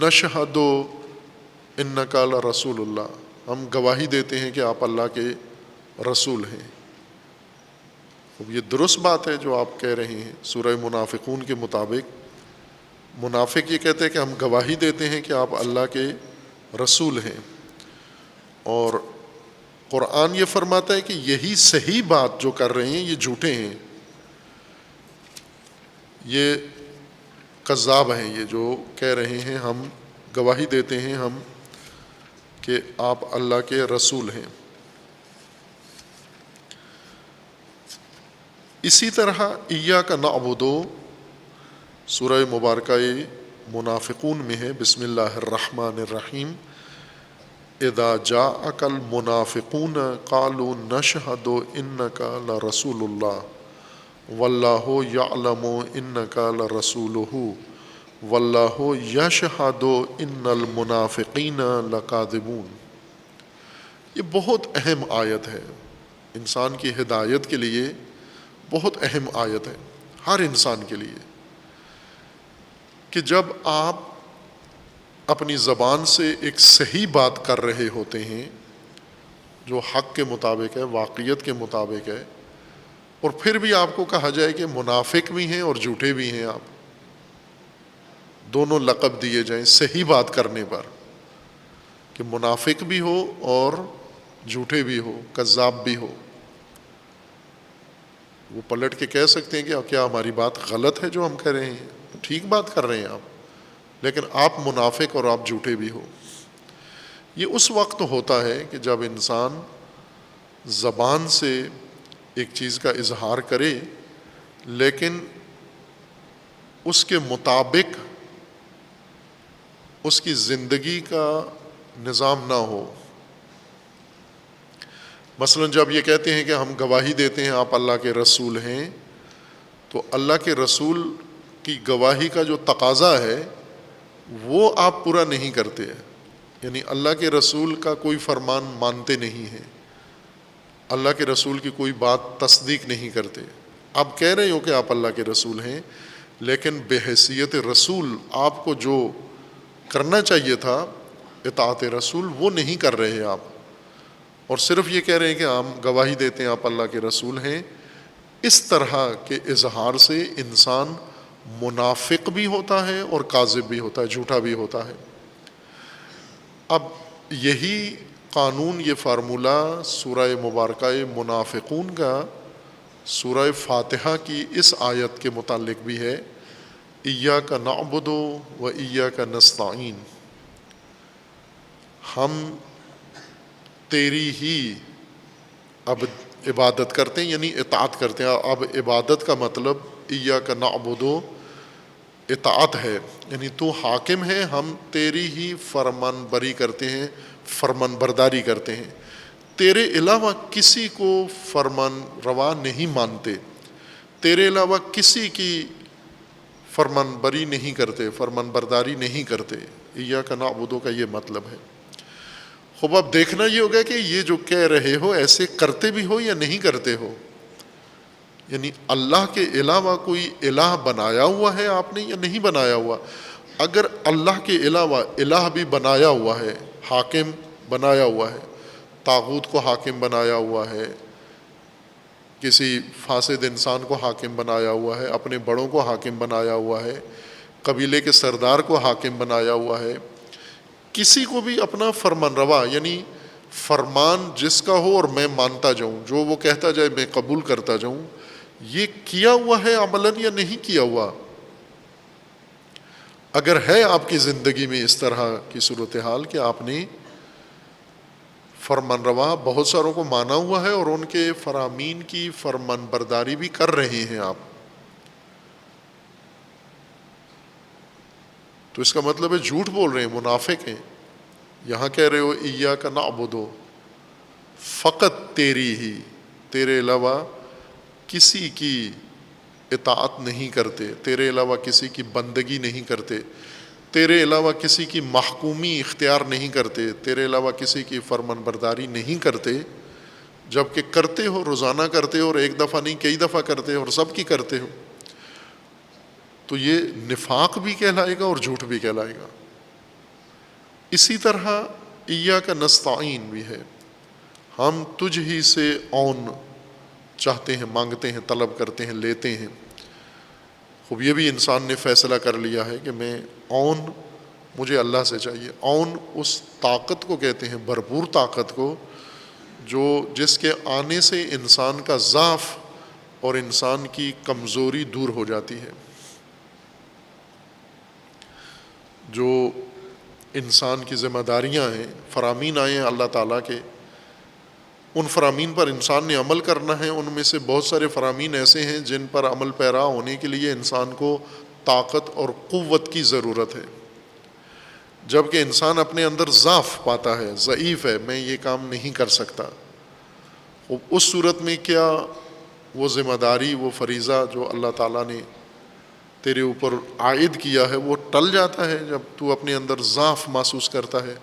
نشہد انکا لرسول اللہ، ہم گواہی دیتے ہیں کہ آپ اللہ کے رسول ہیں۔ اب یہ درست بات ہے جو آپ کہہ رہے ہیں۔ سورہ منافقون کے مطابق منافق یہ کہتے ہیں کہ ہم گواہی دیتے ہیں کہ آپ اللہ کے رسول ہیں، اور قرآن یہ فرماتا ہے کہ یہی صحیح بات جو کر رہے ہیں یہ جھوٹے ہیں، یہ کذاب ہیں، یہ جو کہہ رہے ہیں ہم گواہی دیتے ہیں ہم کہ آپ اللہ کے رسول ہیں۔ اسی طرح ایاک نعبد سورہ مبارکہ منافقون میں ہے، بسم اللہ الرحمن الرحیم، اذا جاءک المنافقون قالوا نشہد انک لرسول اللہ واللہ یعلم انک لرسولہ واللہ یشہد ان المنافقین لکاذبون۔ یہ بہت اہم آیت ہے، انسان کی ہدایت کے لیے بہت اہم آیت ہے، ہر انسان کے لیے، کہ جب آپ اپنی زبان سے ایک صحیح بات کر رہے ہوتے ہیں جو حق کے مطابق ہے، واقعیت کے مطابق ہے، اور پھر بھی آپ کو کہا جائے کہ منافق بھی ہیں اور جھوٹے بھی ہیں، آپ دونوں لقب دیے جائیں صحیح بات کرنے پر، کہ منافق بھی ہو اور جھوٹے بھی ہو، کذاب بھی ہو، وہ پلٹ کے کہہ سکتے ہیں کہ کیا ہماری بات غلط ہے جو ہم کہہ رہے ہیں، ٹھیک بات کر رہے ہیں آپ، لیکن آپ منافق اور آپ جھوٹے بھی ہو۔ یہ اس وقت ہوتا ہے کہ جب انسان زبان سے ایک چیز کا اظہار کرے لیکن اس کے مطابق اس کی زندگی کا نظام نہ ہو۔ مثلا جب یہ کہتے ہیں کہ ہم گواہی دیتے ہیں آپ اللہ کے رسول ہیں، تو اللہ کے رسول کی گواہی کا جو تقاضا ہے وہ آپ پورا نہیں کرتے، یعنی اللہ کے رسول کا کوئی فرمان مانتے نہیں ہیں، اللہ کے رسول کی کوئی بات تصدیق نہیں کرتے۔ آپ کہہ رہے ہو کہ آپ اللہ کے رسول ہیں، لیکن بحیثیت رسول آپ کو جو کرنا چاہیے تھا اطاعت رسول وہ نہیں کر رہے آپ، اور صرف یہ کہہ رہے ہیں کہ ہم گواہی دیتے ہیں آپ اللہ کے رسول ہیں۔ اس طرح کے اظہار سے انسان منافق بھی ہوتا ہے اور کاذب بھی ہوتا ہے، جھوٹا بھی ہوتا ہے۔ اب یہی قانون، یہ فارمولہ سورہ مبارکہ منافقون کا سورہ فاتحہ کی اس آیت کے متعلق بھی ہے، ایاک نعبد و ایاک نستعین، ہم تیری ہی اب عبادت کرتے ہیں، یعنی اطاعت کرتے ہیں۔ اب عبادت کا مطلب ایاک نعبد اطاعت ہے، یعنی تو حاکم ہے، ہم تیری ہی فرمان بری کرتے ہیں، فرمان برداری کرتے ہیں، تیرے علاوہ کسی کو فرمان روا نہیں مانتے، تیرے علاوہ کسی کی فرمان بری نہیں کرتے، فرمان برداری نہیں کرتے۔ ایاک نعبد کا یہ مطلب ہے۔ خوب اب دیکھنا یہ ہوگا کہ یہ جو کہہ رہے ہو ایسے کرتے بھی ہو یا نہیں کرتے ہو، یعنی اللہ کے علاوہ کوئی الہ بنایا ہوا ہے آپ نے یا نہیں بنایا ہوا۔ اگر اللہ کے علاوہ الہ بھی بنایا ہوا ہے، حاکم بنایا ہوا ہے، طاغوت کو حاکم بنایا ہوا ہے، کسی فاسد انسان کو حاکم بنایا ہوا ہے، اپنے بڑوں کو حاکم بنایا ہوا ہے، قبیلے کے سردار کو حاکم بنایا ہوا ہے، کسی کو بھی اپنا فرمان روا، یعنی فرمان جس کا ہو اور میں مانتا جاؤں، جو وہ کہتا جائے میں قبول کرتا جاؤں، یہ کیا ہوا ہے عملاً یا نہیں کیا ہوا؟ اگر ہے آپ کی زندگی میں اس طرح کی صورتحال کہ آپ نے فرمان روا بہت ساروں کو مانا ہوا ہے اور ان کے فرامین کی فرمان برداری بھی کر رہے ہیں آپ، تو اس کا مطلب ہے جھوٹ بول رہے ہیں، منافق ہیں۔ یہاں کہہ رہے ہو ایاک نعبد، فقط تیری ہی، تیرے علاوہ کسی کی اطاعت نہیں کرتے، تیرے علاوہ کسی کی بندگی نہیں کرتے، تیرے علاوہ کسی کی محکومی اختیار نہیں کرتے، تیرے علاوہ کسی کی فرمان برداری نہیں کرتے، جبکہ کرتے ہو، روزانہ کرتے ہو، اور ایک دفعہ نہیں کئی دفعہ کرتے ہو اور سب کی کرتے ہو، تو یہ نفاق بھی کہلائے گا اور جھوٹ بھی کہلائے گا۔ اسی طرح ایاک نستعین بھی ہے، ہم تجھ ہی سے عون چاہتے ہیں، مانگتے ہیں، طلب کرتے ہیں، لیتے ہیں۔ خوب یہ بھی انسان نے فیصلہ کر لیا ہے کہ میں عون مجھے اللہ سے چاہیے۔ عون اس طاقت کو کہتے ہیں، بھرپور طاقت کو، جس کے آنے سے انسان کا ضعف اور انسان کی کمزوری دور ہو جاتی ہے۔ جو انسان کی ذمہ داریاں ہیں، فرامین آئے ہیں اللہ تعالیٰ کے، ان فرامین پر انسان نے عمل کرنا ہے۔ ان میں سے بہت سارے فرامین ایسے ہیں جن پر عمل پیرا ہونے کے لیے انسان کو طاقت اور قوت کی ضرورت ہے، جبکہ انسان اپنے اندر ضعف پاتا ہے، ضعیف ہے، میں یہ کام نہیں کر سکتا۔ اس صورت میں کیا وہ ذمہ داری، وہ فریضہ جو اللہ تعالیٰ نے تیرے اوپر عائد کیا ہے وہ ٹل جاتا ہے جب تو اپنے اندر ضعف محسوس کرتا ہے؟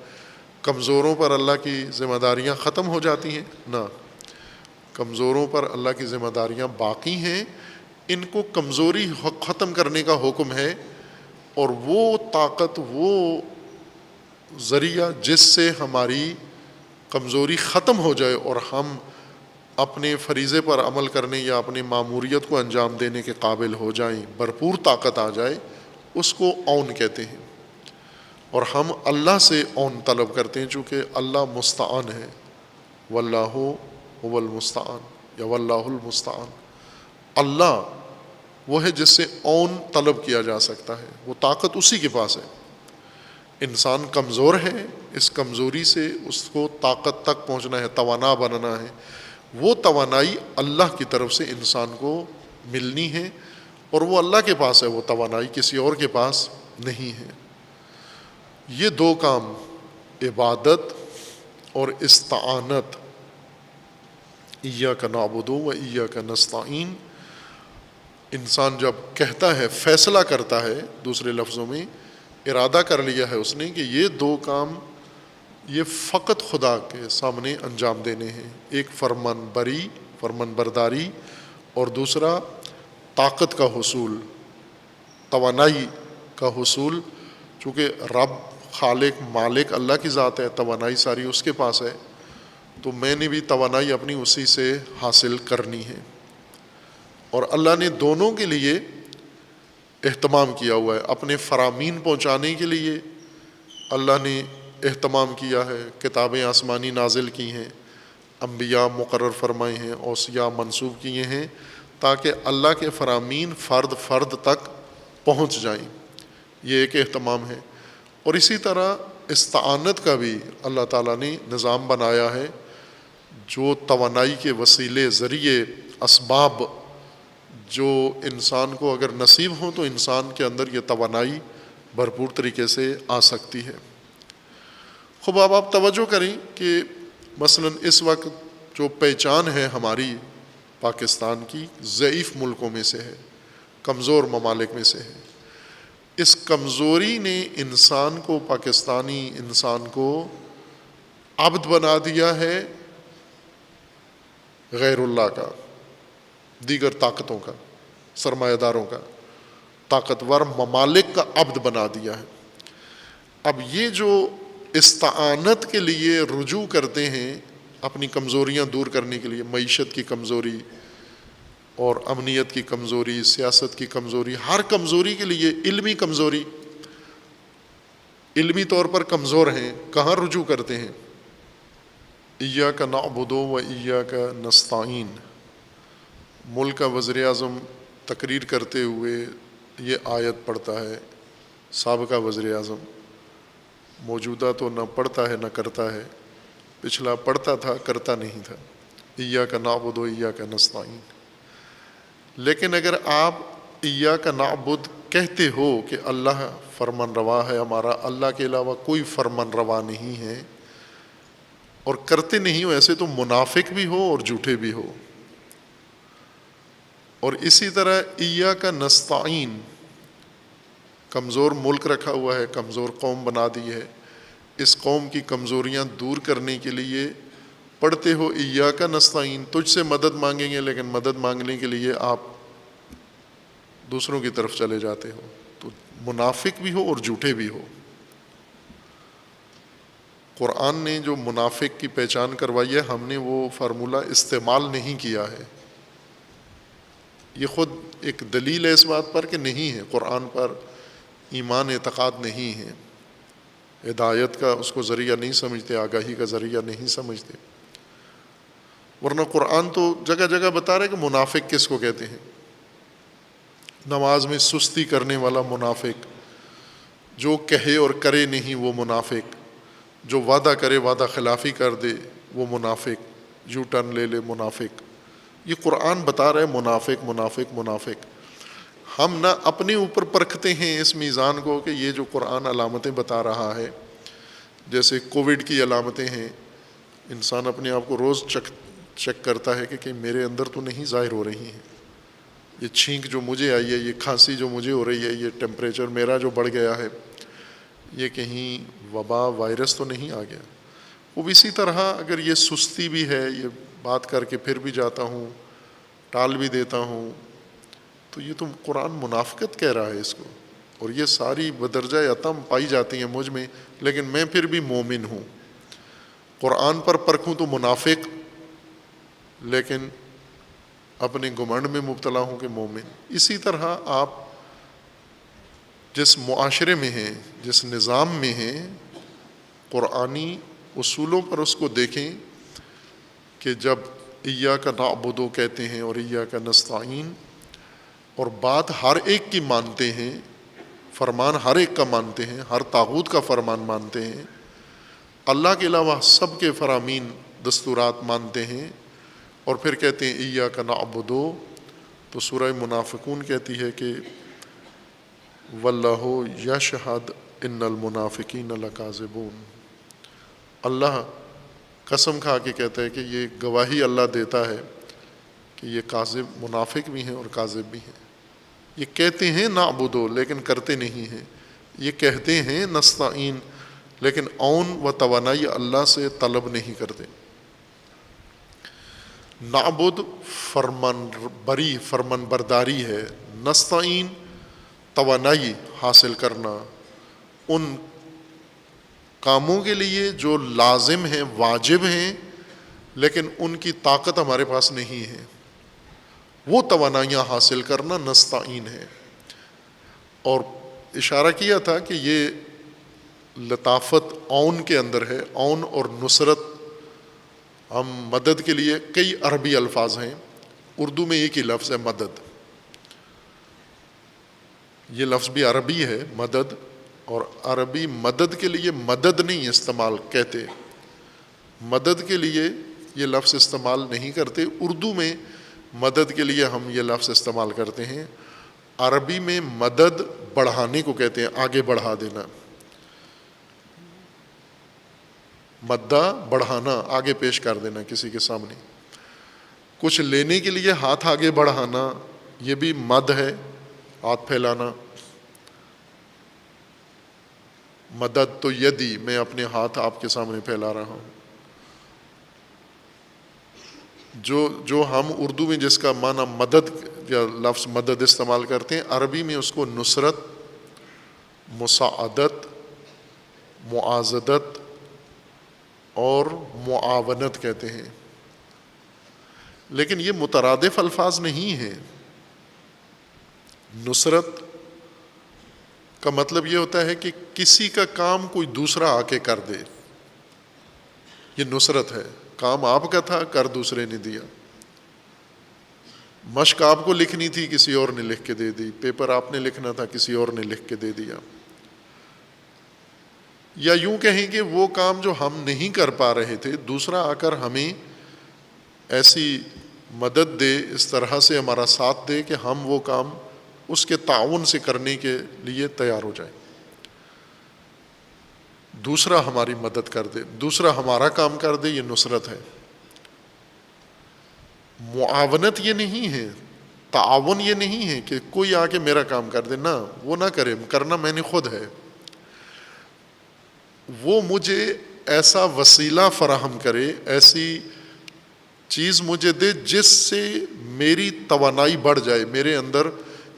کمزوروں پر اللہ کی ذمہ داریاں ختم ہو جاتی ہیں؟ نہ، کمزوروں پر اللہ کی ذمہ داریاں باقی ہیں، ان کو کمزوری ختم کرنے کا حکم ہے، اور وہ طاقت، وہ ذریعہ جس سے ہماری کمزوری ختم ہو جائے اور ہم اپنے فریضے پر عمل کرنے یا اپنی ماموریت کو انجام دینے کے قابل ہو جائیں، بھرپور طاقت آ جائے، اس کو عون کہتے ہیں۔ اور ہم اللہ سے عون طلب کرتے ہیں، چونکہ اللہ مستعان ہے، واللہ هو المستعان یا واللہ المستعان۔ اللہ وہ ہے جس سے عون طلب کیا جا سکتا ہے، وہ طاقت اسی کے پاس ہے۔ انسان کمزور ہے، اس کمزوری سے اس کو طاقت تک پہنچنا ہے، توانا بننا ہے، وہ توانائی اللہ کی طرف سے انسان کو ملنی ہے، اور وہ اللہ کے پاس ہے، وہ توانائی کسی اور کے پاس نہیں ہے۔ یہ دو کام، عبادت اور استعانت، ایاک نعبد و ایاک نستعین، انسان جب کہتا ہے، فیصلہ کرتا ہے، دوسرے لفظوں میں ارادہ کر لیا ہے اس نے کہ یہ دو کام یہ فقط خدا کے سامنے انجام دینے ہیں، ایک فرمان برداری، اور دوسرا طاقت کا حصول، توانائی کا حصول، چونکہ رب خالق مالک اللہ کی ذات ہے، توانائی ساری اس کے پاس ہے، تو میں نے بھی توانائی اپنی اسی سے حاصل کرنی ہے۔ اور اللہ نے دونوں کے لیے اہتمام کیا ہوا ہے۔ اپنے فرامین پہنچانے کے لیے اللہ نے اہتمام کیا ہے، کتابیں آسمانی نازل کی ہیں، انبیاء مقرر فرمائے ہیں، اوصیاء منسوب کیے ہیں، تاکہ اللہ کے فرامین فرد فرد تک پہنچ جائیں، یہ ایک اہتمام ہے۔ اور اسی طرح استعانت کا بھی اللہ تعالیٰ نے نظام بنایا ہے، جو توانائی کے وسیلے، ذریعے، اسباب جو انسان کو اگر نصیب ہوں تو انسان کے اندر یہ توانائی بھرپور طریقے سے آ سکتی ہے۔ خوب اب آپ توجہ کریں کہ مثلا اس وقت جو پہچان ہے ہماری پاکستان کی، ضعیف ملکوں میں سے ہے، کمزور ممالک میں سے ہے۔ اس کمزوری نے انسان کو، پاکستانی انسان کو عبد بنا دیا ہے غیر اللہ کا، دیگر طاقتوں کا، سرمایہ داروں کا، طاقتور ممالک کا عبد بنا دیا ہے۔ اب یہ جو استعانت کے لیے رجوع کرتے ہیں اپنی کمزوریاں دور کرنے کے لیے، معیشت کی کمزوری اور امنیت کی کمزوری، سیاست کی کمزوری، ہر کمزوری کے لیے، علمی کمزوری، علمی طور پر کمزور ہیں، کہاں رجوع کرتے ہیں؟ ایاک نعبد و ایاک نستعین۔ ملک کا وزیر اعظم تقریر کرتے ہوئے یہ آیت پڑھتا ہے، سابقہ وزیر اعظم، موجودہ تو نہ پڑھتا ہے نہ کرتا ہے، پچھلا پڑھتا تھا کرتا نہیں تھا، ایاک نعبد و ایاک نستعین۔ لیکن اگر آپ ایاک نعبد کہتے ہو کہ اللہ فرمان روا ہے ہمارا، اللہ کے علاوہ کوئی فرمان روا نہیں ہے، اور کرتے نہیں ہو، ایسے تو منافق بھی ہو اور جھوٹے بھی ہو۔ اور اسی طرح ایاک نستعین، کمزور ملک رکھا ہوا ہے، کمزور قوم بنا دی ہے، اس قوم کی کمزوریاں دور کرنے کے لیے پڑھتے ہو ایاک نستعین، تجھ سے مدد مانگیں گے، لیکن مدد مانگنے کے لیے آپ دوسروں کی طرف چلے جاتے ہو، تو منافق بھی ہو اور جھوٹے بھی ہو۔ قرآن نے جو منافق کی پہچان کروائی ہے، ہم نے وہ فارمولہ استعمال نہیں کیا ہے. یہ خود ایک دلیل ہے اس بات پر کہ نہیں ہے، قرآن پر ایمان اعتقاد نہیں ہے، ہدایت کا اس کو ذریعہ نہیں سمجھتے، آگاہی کا ذریعہ نہیں سمجھتے. ورنہ قرآن تو جگہ جگہ بتا رہا ہے کہ منافق کس کو کہتے ہیں. نماز میں سستی کرنے والا منافق، جو کہے اور کرے نہیں وہ منافق، جو وعدہ کرے وعدہ خلافی کر دے وہ منافق، یو ٹرن لے لے منافق. یہ قرآن بتا رہا ہے منافق منافق منافق. ہم نہ اپنے اوپر پرکھتے ہیں اس میزان کو کہ یہ جو قرآن علامتیں بتا رہا ہے، جیسے کووڈ کی علامتیں ہیں، انسان اپنے آپ کو روز چیک کرتا ہے کہ میرے اندر تو نہیں ظاہر ہو رہی ہیں، یہ چھینک جو مجھے آئی ہے، یہ کھانسی جو مجھے ہو رہی ہے، یہ ٹیمپریچر میرا جو بڑھ گیا ہے، یہ کہیں وبا وائرس تو نہیں آ گیا. وہ اسی طرح اگر یہ سستی بھی ہے، یہ بات کر کے پھر بھی جاتا ہوں، ٹال بھی دیتا ہوں، تو یہ تو قرآن منافقت کہہ رہا ہے اس کو. اور یہ ساری بدرجہ اتم پائی جاتی ہیں مجھ میں، لیکن میں پھر بھی مومن ہوں. قرآن پر پرکھوں تو منافق، لیکن اپنے گھمنڈ میں مبتلا ہوں کہ مومن. اسی طرح آپ جس معاشرے میں ہیں، جس نظام میں ہیں، قرآنی اصولوں پر اس کو دیکھیں کہ جب ایاک نعبد کہتے ہیں اور ایاک نستعین، اور بات ہر ایک کی مانتے ہیں، فرمان ہر ایک کا مانتے ہیں، ہر طاغوت کا فرمان مانتے ہیں، اللہ کے علاوہ سب کے فرامین دستورات مانتے ہیں، اور پھر کہتے ہیں ایاک نعبد، تو سورہ منافقون کہتی ہے کہ واللہ یشہد ان المنافقین لکاذبون. اللہ قسم کھا کے کہتا ہے کہ یہ گواہی اللہ دیتا ہے کہ یہ کاذب منافق بھی ہیں اور کاذب بھی ہیں. یہ کہتے ہیں نعبدو لیکن کرتے نہیں ہیں، یہ کہتے ہیں نستعین لیکن عون و توانائی اللہ سے طلب نہیں کرتے. نعبد فرمان برداری ہے، نستعین توانائی حاصل کرنا ان کاموں کے لیے جو لازم ہیں، واجب ہیں، لیکن ان کی طاقت ہمارے پاس نہیں ہے، وہ توانائیاں حاصل کرنا نستعین ہے. اور اشارہ کیا تھا کہ یہ لطافت عون کے اندر ہے. عون اور نصرت، ہم مدد کے لیے کئی عربی الفاظ ہیں، اردو میں ایک ہی لفظ ہے مدد. یہ لفظ بھی عربی ہے مدد، اور عربی مدد کے لیے مدد نہیں استعمال کہتے، مدد کے لیے یہ لفظ استعمال نہیں کرتے. اردو میں مدد کے لیے ہم یہ لفظ استعمال کرتے ہیں. عربی میں مدد بڑھانے کو کہتے ہیں، آگے بڑھا دینا. مدہ بڑھانا، آگے پیش کر دینا کسی کے سامنے. کچھ لینے کے لیے ہاتھ آگے بڑھانا، یہ بھی مد ہے، ہاتھ پھیلانا. مدد تو یدی، میں اپنے ہاتھ آپ کے سامنے پھیلا رہا ہوں. جو ہم اردو میں جس کا معنی مدد یا لفظ مدد استعمال کرتے ہیں، عربی میں اس کو نصرت، مساعدت، معاضدت اور معاونت کہتے ہیں. لیکن یہ مترادف الفاظ نہیں ہیں. نصرت کا مطلب یہ ہوتا ہے کہ کسی کا کام کوئی دوسرا آ کے کر دے، یہ نصرت ہے. کام آپ کا تھا، کر دوسرے نے دیا. مشق آپ کو لکھنی تھی، کسی اور نے لکھ کے دے دی. پیپر آپ نے لکھنا تھا، کسی اور نے لکھ کے دے دیا. یا یوں کہیں کہ وہ کام جو ہم نہیں کر پا رہے تھے، دوسرا آ کر ہمیں ایسی مدد دے، اس طرح سے ہمارا ساتھ دے کہ ہم وہ کام اس کے تعاون سے کرنے کے لیے تیار ہو جائیں. دوسرا ہماری مدد کر دے، دوسرا ہمارا کام کر دے، یہ نصرت ہے. معاونت یہ نہیں ہے، تعاون یہ نہیں ہے کہ کوئی آ کے میرا کام کر دے، نہ، وہ نہ کرے، کرنا میں نے خود ہے. وہ مجھے ایسا وسیلہ فراہم کرے، ایسی چیز مجھے دے جس سے میری توانائی بڑھ جائے، میرے اندر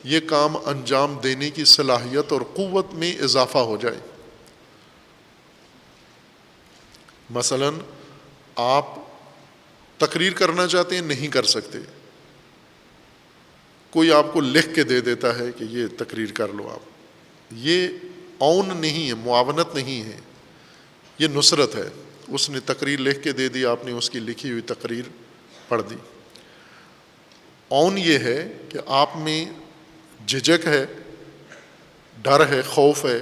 یہ کام انجام دینے کی صلاحیت اور قوت میں اضافہ ہو جائے. مثلا آپ تقریر کرنا چاہتے ہیں، نہیں کر سکتے، کوئی آپ کو لکھ کے دے دیتا ہے کہ یہ تقریر کر لو آپ، یہ عون نہیں ہے، معاونت نہیں ہے، یہ نصرت ہے۔ اس نے تقریر لکھ کے دے دی، آپ نے اس کی لکھی ہوئی تقریر پڑھ دی۔ عون یہ ہے کہ آپ میں جھجک ہے، ڈر ہے، خوف ہے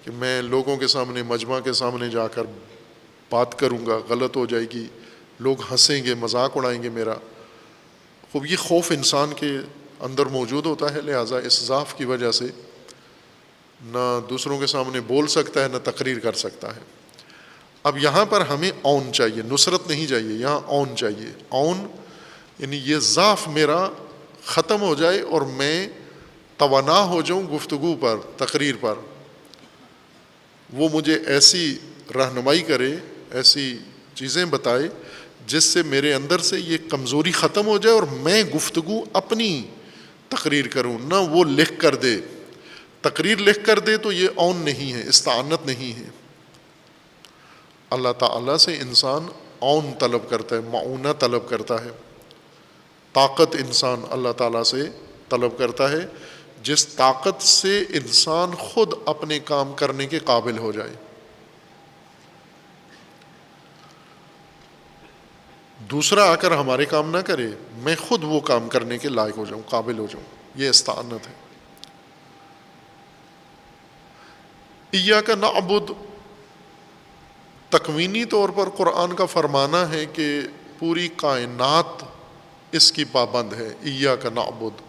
کہ میں لوگوں کے سامنے، مجمع کے سامنے جا کر بات کروں گا، غلط ہو جائے گی، لوگ ہنسیں گے، مذاق اڑائیں گے میرا۔ خوب یہ خوف انسان کے اندر موجود ہوتا ہے، لہٰذا اس ضعف کی وجہ سے نہ دوسروں کے سامنے بول سکتا ہے، نہ تقریر کر سکتا ہے۔ اب یہاں پر ہمیں عون چاہیے، نصرت نہیں چاہیے، یہاں عون چاہیے۔ عون یعنی یہ ضعف میرا ختم ہو جائے اور میں توانا ہو جاؤں گفتگو پر، تقریر پر، وہ مجھے ایسی رہنمائی کرے، ایسی چیزیں بتائے جس سے میرے اندر سے یہ کمزوری ختم ہو جائے اور میں گفتگو اپنی تقریر کروں، نہ وہ لکھ کر دے۔ تقریر لکھ کر دے تو یہ عون نہیں ہے، استعانت نہیں ہے۔ اللہ تعالیٰ سے انسان عون طلب کرتا ہے، معونہ طلب کرتا ہے، طاقت انسان اللہ تعالیٰ سے طلب کرتا ہے، جس طاقت سے انسان خود اپنے کام کرنے کے قابل ہو جائے۔ دوسرا آ کر ہمارے کام نہ کرے، میں خود وہ کام کرنے کے لائق ہو جاؤں، قابل ہو جاؤں، یہ استعانت ہے۔ ایاک نعبد تکوینی طور پر قرآن کا فرمانا ہے کہ پوری کائنات اس کی پابند ہے۔ ایاک نعبد،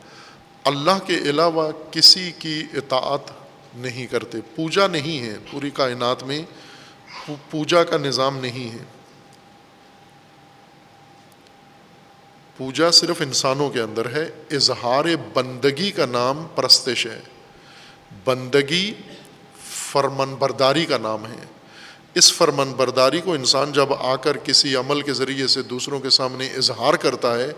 اللہ کے علاوہ کسی کی اطاعت نہیں کرتے، پوجا نہیں ہے، پوری کائنات میں پوجا کا نظام نہیں ہے۔ پوجا صرف انسانوں کے اندر ہے، اظہار بندگی کا نام پرستش ہے، بندگی فرمان برداری کا نام ہے۔ اس فرمان برداری کو انسان جب آ کر کسی عمل کے ذریعے سے دوسروں کے سامنے اظہار کرتا ہے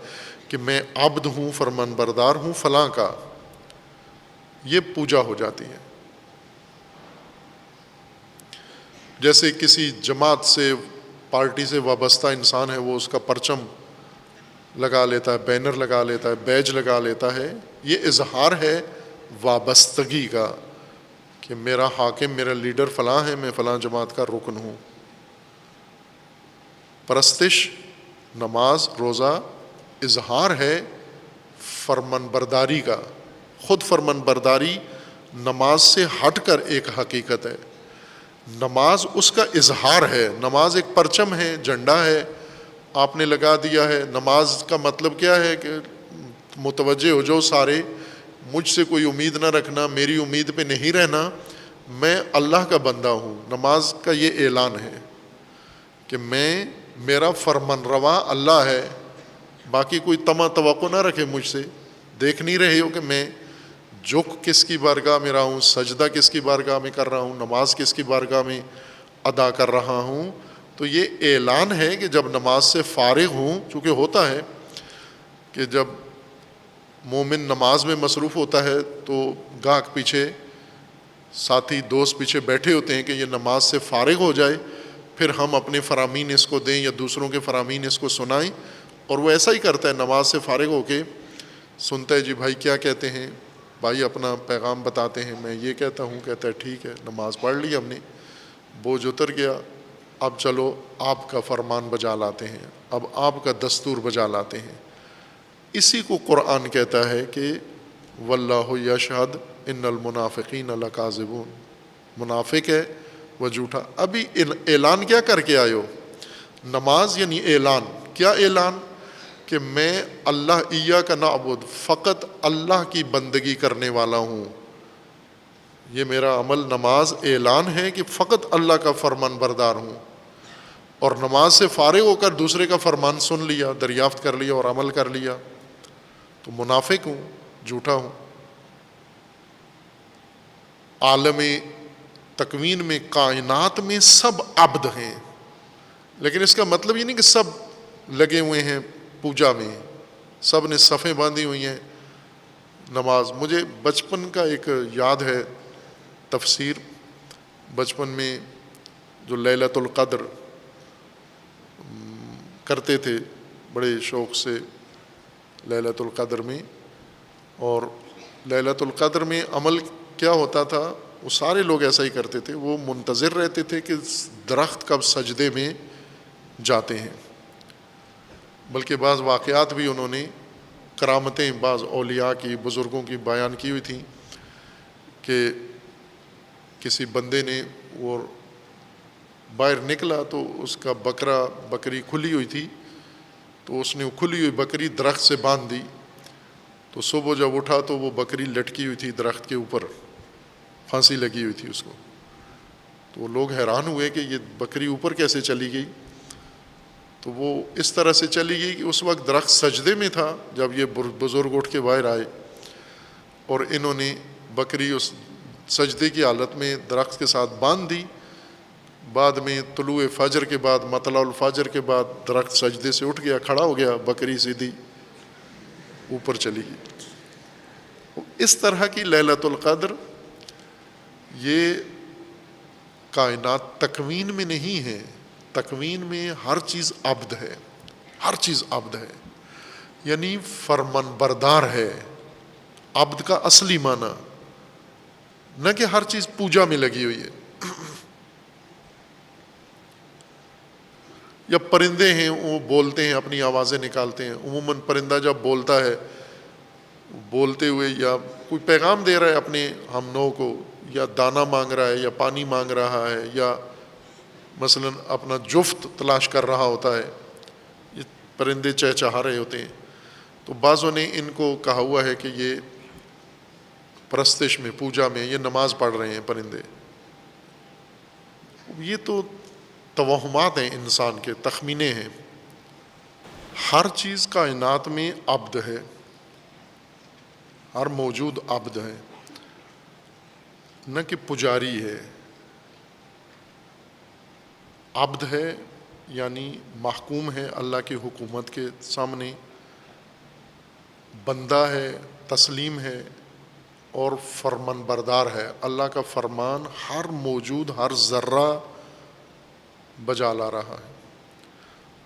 کہ میں عبد ہوں، فرمان بردار ہوں فلاں کا، یہ پوجا ہو جاتی ہے۔ جیسے کسی جماعت سے، پارٹی سے وابستہ انسان ہے، وہ اس کا پرچم لگا لیتا ہے، بینر لگا لیتا ہے، بیج لگا لیتا ہے، یہ اظہار ہے وابستگی کا کہ میرا حاکم، میرا لیڈر فلاں ہے، میں فلاں جماعت کا رکن ہوں۔ پرستش، نماز، روزہ اظہار ہے فرمان برداری کا۔ خود فرمان برداری نماز سے ہٹ کر ایک حقیقت ہے، نماز اس کا اظہار ہے۔ نماز ایک پرچم ہے، جھنڈا ہے، آپ نے لگا دیا ہے۔ نماز کا مطلب کیا ہے کہ متوجہ ہو جاؤ سارے، مجھ سے کوئی امید نہ رکھنا، میری امید پہ نہیں رہنا، میں اللہ کا بندہ ہوں۔ نماز کا یہ اعلان ہے کہ میرا فرمان روا اللہ ہے، باقی کوئی طمع توقع نہ رکھے مجھ سے۔ دیکھ نہیں رہے ہو کہ میں جھک کس کی بارگاہ میں رہا ہوں، سجدہ کس کی بارگاہ میں کر رہا ہوں، نماز کس کی بارگاہ میں ادا کر رہا ہوں۔ تو یہ اعلان ہے کہ جب نماز سے فارغ ہوں، چونکہ ہوتا ہے کہ جب مومن نماز میں مصروف ہوتا ہے تو گاہک پیچھے ساتھی، دوست پیچھے بیٹھے ہوتے ہیں کہ یہ نماز سے فارغ ہو جائے، پھر ہم اپنے فرامین اس کو دیں یا دوسروں کے فرامین اس کو سنائیں، اور وہ ایسا ہی کرتا ہے، نماز سے فارغ ہو کے سنتا ہے، جی بھائی کیا کہتے ہیں، بھائی اپنا پیغام بتاتے ہیں، میں یہ کہتا ہوں، کہتا ہے ٹھیک ہے، نماز پڑھ لی ہم نے، بوجھ اتر گیا، اب چلو آپ کا فرمان بجا لاتے ہیں، اب آپ کا دستور بجا لاتے ہیں۔ اسی کو قرآن کہتا ہے کہ واللہ یشہد ان المنافقین لکاذبون، منافق ہے وہ جھوٹا۔ ابھی اعلان کیا کر کے آئے ہو؟ نماز یعنی اعلان، کیا اعلان؟ کہ میں اللہ، ایاک نعبد، فقط اللہ کی بندگی کرنے والا ہوں، یہ میرا عمل نماز اعلان ہے کہ فقط اللہ کا فرمان بردار ہوں، اور نماز سے فارغ ہو کر دوسرے کا فرمان سن لیا، دریافت کر لیا اور عمل کر لیا تو منافق ہوں، جھوٹا ہوں۔ عالم تکوین میں، کائنات میں سب عبد ہیں، لیکن اس کا مطلب یہ نہیں کہ سب لگے ہوئے ہیں پوجا میں، سب نے صفیں باندھی ہوئی ہیں نماز۔ مجھے بچپن کا ایک یاد ہے تفسیر، بچپن میں جو لیلۃ القدر کرتے تھے بڑے شوق سے لیلۃ القدر میں. اور لیلۃ القدر میں عمل کیا ہوتا تھا؟ وہ سارے لوگ ایسا ہی کرتے تھے، وہ منتظر رہتے تھے کہ درخت کب سجدے میں جاتے ہیں. بلکہ بعض واقعات بھی انہوں نے، کرامتیں بعض اولیاء کی، بزرگوں کی بیان کی ہوئی تھیں کہ کسی بندے نے وہ باہر نکلا تو اس کا بکری کھلی ہوئی تھی، تو اس نے وہ کھلی ہوئی بکری درخت سے باندھ دی. تو صبح جب اٹھا تو وہ بکری لٹکی ہوئی تھی درخت کے اوپر، پھانسی لگی ہوئی تھی اس کو. تو لوگ حیران ہوئے کہ یہ بکری اوپر کیسے چلی گئی؟ تو وہ اس طرح سے چلی گئی کہ اس وقت درخت سجدے میں تھا. جب یہ بزرگ اٹھ کے باہر آئے اور انہوں نے بکری اس سجدے کی حالت میں درخت کے ساتھ باندھ دی، بعد میں طلوع فجر کے بعد، مطلع الفجر کے بعد درخت سجدے سے اٹھ گیا، کھڑا ہو گیا، بکری سیدھی اوپر چلی گئی. اس طرح کی لیلۃ القدر یہ کائنات تکوین میں نہیں ہے. تکوین میں ہر چیز عبد ہے، ہر چیز عبد ہے، یعنی فرمان بردار ہے. عبد کا اصلی معنی نہ کہ ہر چیز پوجا میں لگی ہوئی ہے. یا پرندے ہیں وہ بولتے ہیں، اپنی آوازیں نکالتے ہیں. عموماً پرندہ جب بولتا ہے، بولتے ہوئے یا کوئی پیغام دے رہا ہے اپنے ہم نو کو، یا دانہ مانگ رہا ہے یا پانی مانگ رہا ہے، یا مثلا اپنا جفت تلاش کر رہا ہوتا ہے، یہ پرندے چہچہا رہے ہوتے ہیں. تو بعضوں نے ان کو کہا ہوا ہے کہ یہ پرستش میں، پوجا میں، یہ نماز پڑھ رہے ہیں پرندے. یہ تو توہمات ہیں انسان کے، تخمینے ہیں. ہر چیز کائنات میں عبد ہے، ہر موجود عبد ہے، نہ کہ پجاری ہے. عبد ہے یعنی محکوم ہے اللہ کی حکومت کے سامنے، بندہ ہے، تسلیم ہے اور فرمان بردار ہے. اللہ کا فرمان ہر موجود، ہر ذرہ بجا لا رہا ہے.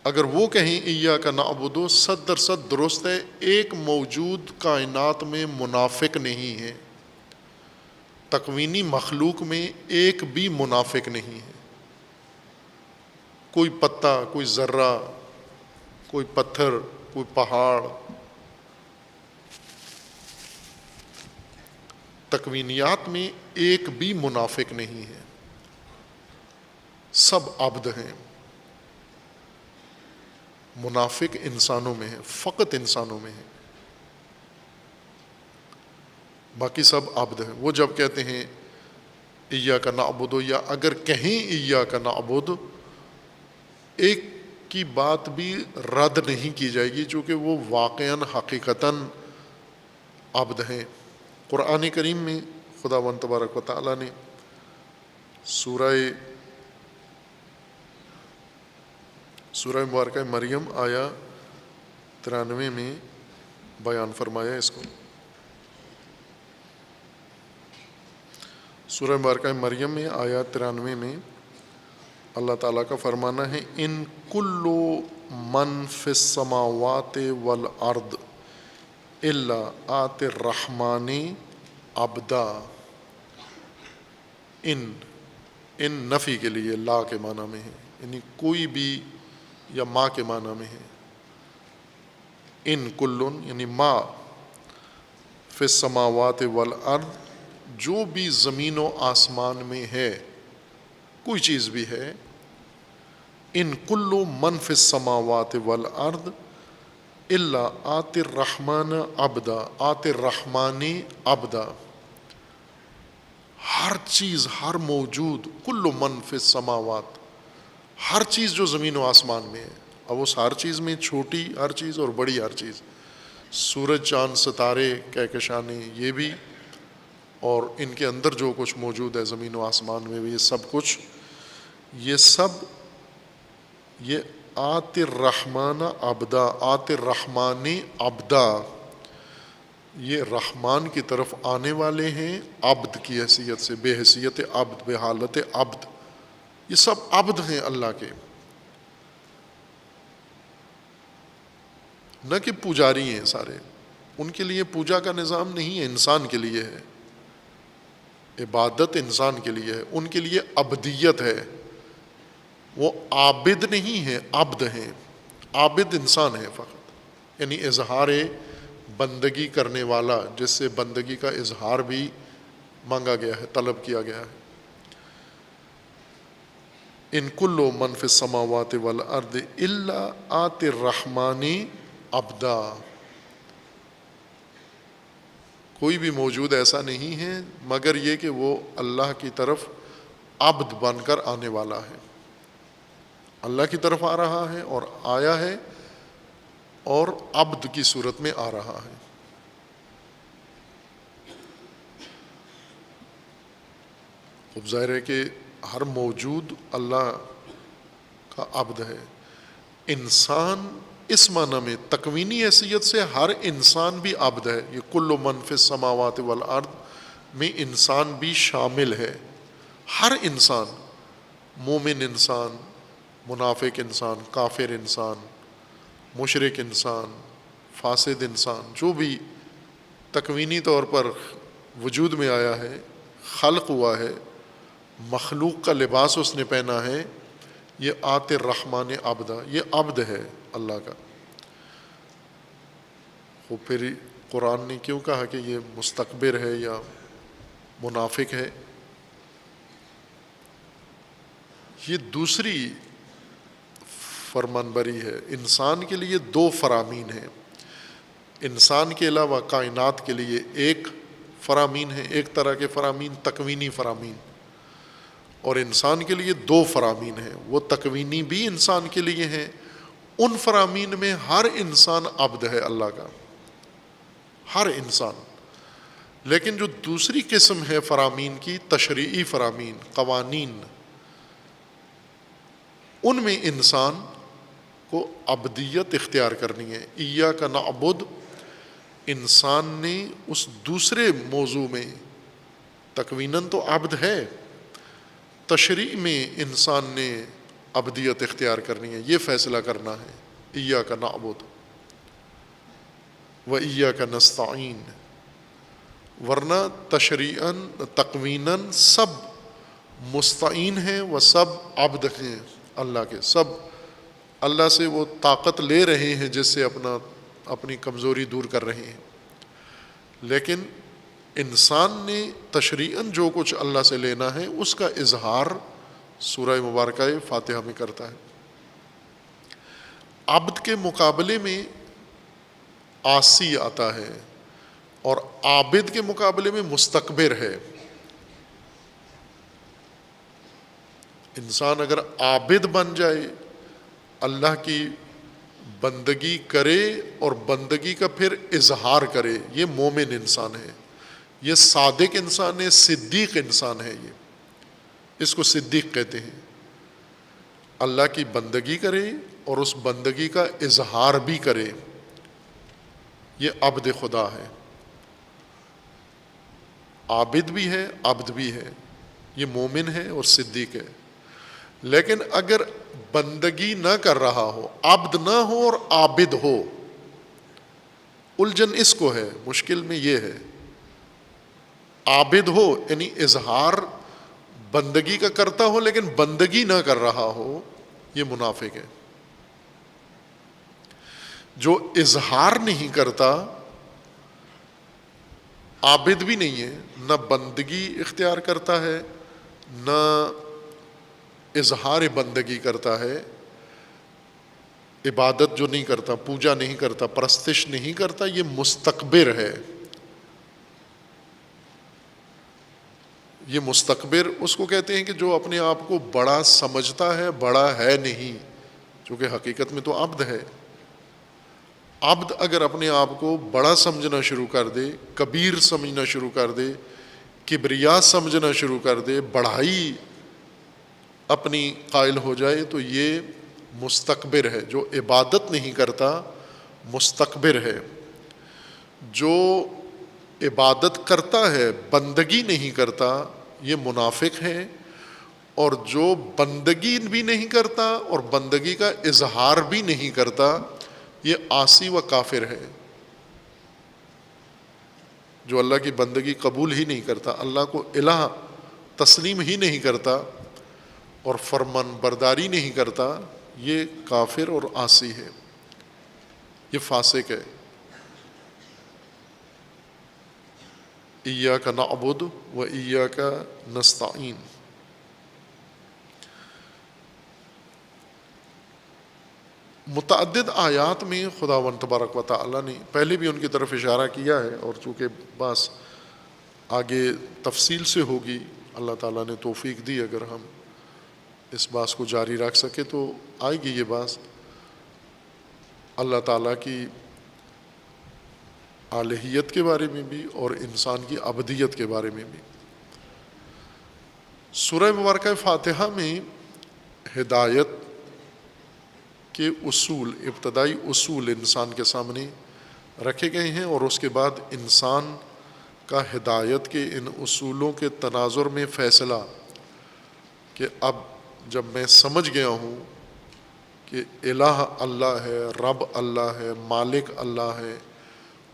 اگر وہ کہیں ایاک نعبد، 100% درست ہے. ایک موجود کائنات میں منافق نہیں ہے، تکوینی مخلوق میں ایک بھی منافق نہیں ہے. کوئی پتا، کوئی ذرہ، کوئی پتھر، کوئی پہاڑ، تکوینیات میں ایک بھی منافق نہیں ہے، سب عبد ہیں. منافق انسانوں میں ہے، فقط انسانوں میں ہے، باقی سب عبد ہیں. وہ جب کہتے ہیں ایاک نعبد، یا اگر کہیں ایاک نعبد، ایک کی بات بھی رد نہیں کی جائے گی، چونکہ وہ واقعاً حقیقتاً عبد ہیں. قرآن کریم میں خداوند تبارک و تعالیٰ نے سورہ مبارکہ مریم آیا 93 میں بیان فرمایا اس کو. سورہ مبارکہ مریم میں آیا 93 میں اللہ تعالیٰ کا فرمانا ہے، ان کل من فی السماوات والارض الا آتی الرحمن عبدا. ان نفی کے لیے لا کے معنی میں ہے، یعنی کوئی بھی، یا ما کے معنی میں ہے. ان کلن یعنی ما فی السماوات والارض، جو بھی زمین و آسمان میں ہے، کوئی چیز بھی ہے. ان کل من فی السماوات والارض الا آتی الرحمن عبدا. آتی الرحمن عبدا، ہر چیز، ہر موجود، کل من فی السماوات، ہر چیز جو زمین و آسمان میں ہے. اب اس ہر چیز میں چھوٹی ہر چیز اور بڑی ہر چیز، سورج، چاند، ستارے، کہکشانے، یہ بھی، اور ان کے اندر جو کچھ موجود ہے زمین و آسمان میں بھی، یہ سب کچھ، یہ سب، یہ آت الرحمن عبدا، آت الرحمن عبدا، یہ رحمان کی طرف آنے والے ہیں عبد کی حیثیت سے، بے حیثیت عبد، بے حالت عبد. یہ سب عبد ہیں اللہ کے. نہ کہ پجاری ہیں سارے، ان کے لیے پوجا کا نظام نہیں ہے، انسان کے لیے ہے، عبادت انسان کے لیے ہے، ان کے لیے عبدیت ہے، وہ عابد نہیں ہے، عبد ہیں، عابد انسان ہے فقط، یعنی اظہار بندگی کرنے والا، جس سے بندگی کا اظہار بھی مانگا گیا ہے، طلب کیا گیا ہے۔ ان کل من فی السماوات والارض الا آتی الرحمن عبدا، کوئی بھی موجود ایسا نہیں ہے مگر یہ کہ وہ اللہ کی طرف عبد بن کر آنے والا ہے، اللہ کی طرف آ رہا ہے اور آیا ہے اور عبد کی صورت میں آ رہا ہے۔ خوب ظاہر ہے کہ ہر موجود اللہ کا عبد ہے۔ انسان اس معنی میں تکوینی حیثیت سے ہر انسان بھی عبد ہے، یہ کل من فی السماوات والارض میں انسان بھی شامل ہے، ہر انسان، مومن انسان، منافق انسان، کافر انسان، مشرک انسان، فاسد انسان، جو بھی تکوینی طور پر وجود میں آیا ہے، خلق ہوا ہے، مخلوق کا لباس اس نے پہنا ہے، یہ آت الرحمن عبدا، یہ عبد ہے اللہ کا۔ وہ پھر قرآن نے کیوں کہا کہ یہ مستکبر ہے یا منافق ہے؟ یہ دوسری فرمانبری ہے۔ انسان کے لیے دو فرامین ہیں، انسان کے علاوہ کائنات کے لیے ایک فرامین ہے، ایک طرح کے فرامین تکوینی فرامین، اور انسان کے لیے دو فرامین ہیں، وہ تکوینی بھی انسان کے لیے ہیں، ان فرامین میں ہر انسان عبد ہے اللہ کا، ہر انسان۔ لیکن جو دوسری قسم ہے فرامین کی، تشریعی فرامین، قوانین، ان میں انسان کو عبدیت اختیار کرنی ہے۔ ایاک نعبد، انسان نے اس دوسرے موضوع میں تکویناً تو عبد ہے، تشریع میں انسان نے عبدیت اختیار کرنی ہے، یہ فیصلہ کرنا ہے، ایاک نعبد و ایاک نستعین، ورنہ تشریعاً تکویناً سب مستعین ہیں و سب عبد ہیں اللہ کے، سب اللہ سے وہ طاقت لے رہے ہیں جس سے اپنی کمزوری دور کر رہے ہیں، لیکن انسان نے تشریعاً جو کچھ اللہ سے لینا ہے اس کا اظہار سورہ مبارکہ فاتحہ میں کرتا ہے۔ عبد کے مقابلے میں عاصی آتا ہے اور عابد کے مقابلے میں مستکبر ہے۔ انسان اگر عابد بن جائے، اللہ کی بندگی کرے اور بندگی کا پھر اظہار کرے، یہ مومن انسان ہے، یہ صادق انسان ہے، صدیق انسان ہے، یہ اس کو صدیق کہتے ہیں۔ اللہ کی بندگی کرے اور اس بندگی کا اظہار بھی کرے، یہ عبد خدا ہے، عابد بھی ہے، عبد بھی ہے، یہ مومن ہے اور صدیق ہے۔ لیکن اگر بندگی نہ کر رہا ہو، عبد نہ ہو اور عابد ہو، الجھن اس کو ہے، مشکل میں یہ ہے، عابد ہو یعنی اظہار بندگی کا کرتا ہو لیکن بندگی نہ کر رہا ہو، یہ منافق ہے۔ جو اظہار نہیں کرتا، عابد بھی نہیں ہے، نہ بندگی اختیار کرتا ہے، نہ اظہار بندگی کرتا ہے، عبادت جو نہیں کرتا، پوجا نہیں کرتا، پرستش نہیں کرتا، یہ مستکبر ہے۔ یہ مستکبر اس کو کہتے ہیں کہ جو اپنے آپ کو بڑا سمجھتا ہے، بڑا ہے نہیں، چونکہ حقیقت میں تو عبد ہے۔ عبد اگر اپنے آپ کو بڑا سمجھنا شروع کر دے، کبیر سمجھنا شروع کر دے، کبریا سمجھنا شروع کر دے، بڑائی اپنی قائل ہو جائے، تو یہ مستکبر ہے۔ جو عبادت نہیں کرتا مستکبر ہے، جو عبادت کرتا ہے بندگی نہیں کرتا یہ منافق ہے، اور جو بندگی بھی نہیں کرتا اور بندگی کا اظہار بھی نہیں کرتا یہ عاصی و کافر ہے، جو اللہ کی بندگی قبول ہی نہیں کرتا، اللہ کو الہ تسلیم ہی نہیں کرتا اور فرمان برداری نہیں کرتا، یہ کافر اور عاصی ہے، یہ فاسق ہے۔ ایاک نعبد و ایاک نستعین۔ متعدد آیات میں خداوند تبارک و تعالیٰ نے پہلے بھی ان کی طرف اشارہ کیا ہے، اور چونکہ بس آگے تفصیل سے ہوگی، اللہ تعالیٰ نے توفیق دی اگر ہم اس بات کو جاری رکھ سکے تو آئے گی یہ بات اللہ تعالیٰ کی الہیت کے بارے میں بھی اور انسان کی عبدیت کے بارے میں بھی۔ سورہ مبارکہ فاتحہ میں ہدایت کے اصول، ابتدائی اصول انسان کے سامنے رکھے گئے ہیں، اور اس کے بعد انسان کا ہدایت کے ان اصولوں کے تناظر میں فیصلہ کہ اب جب میں سمجھ گیا ہوں کہ الہ اللہ ہے، رب اللہ ہے، مالک اللہ ہے،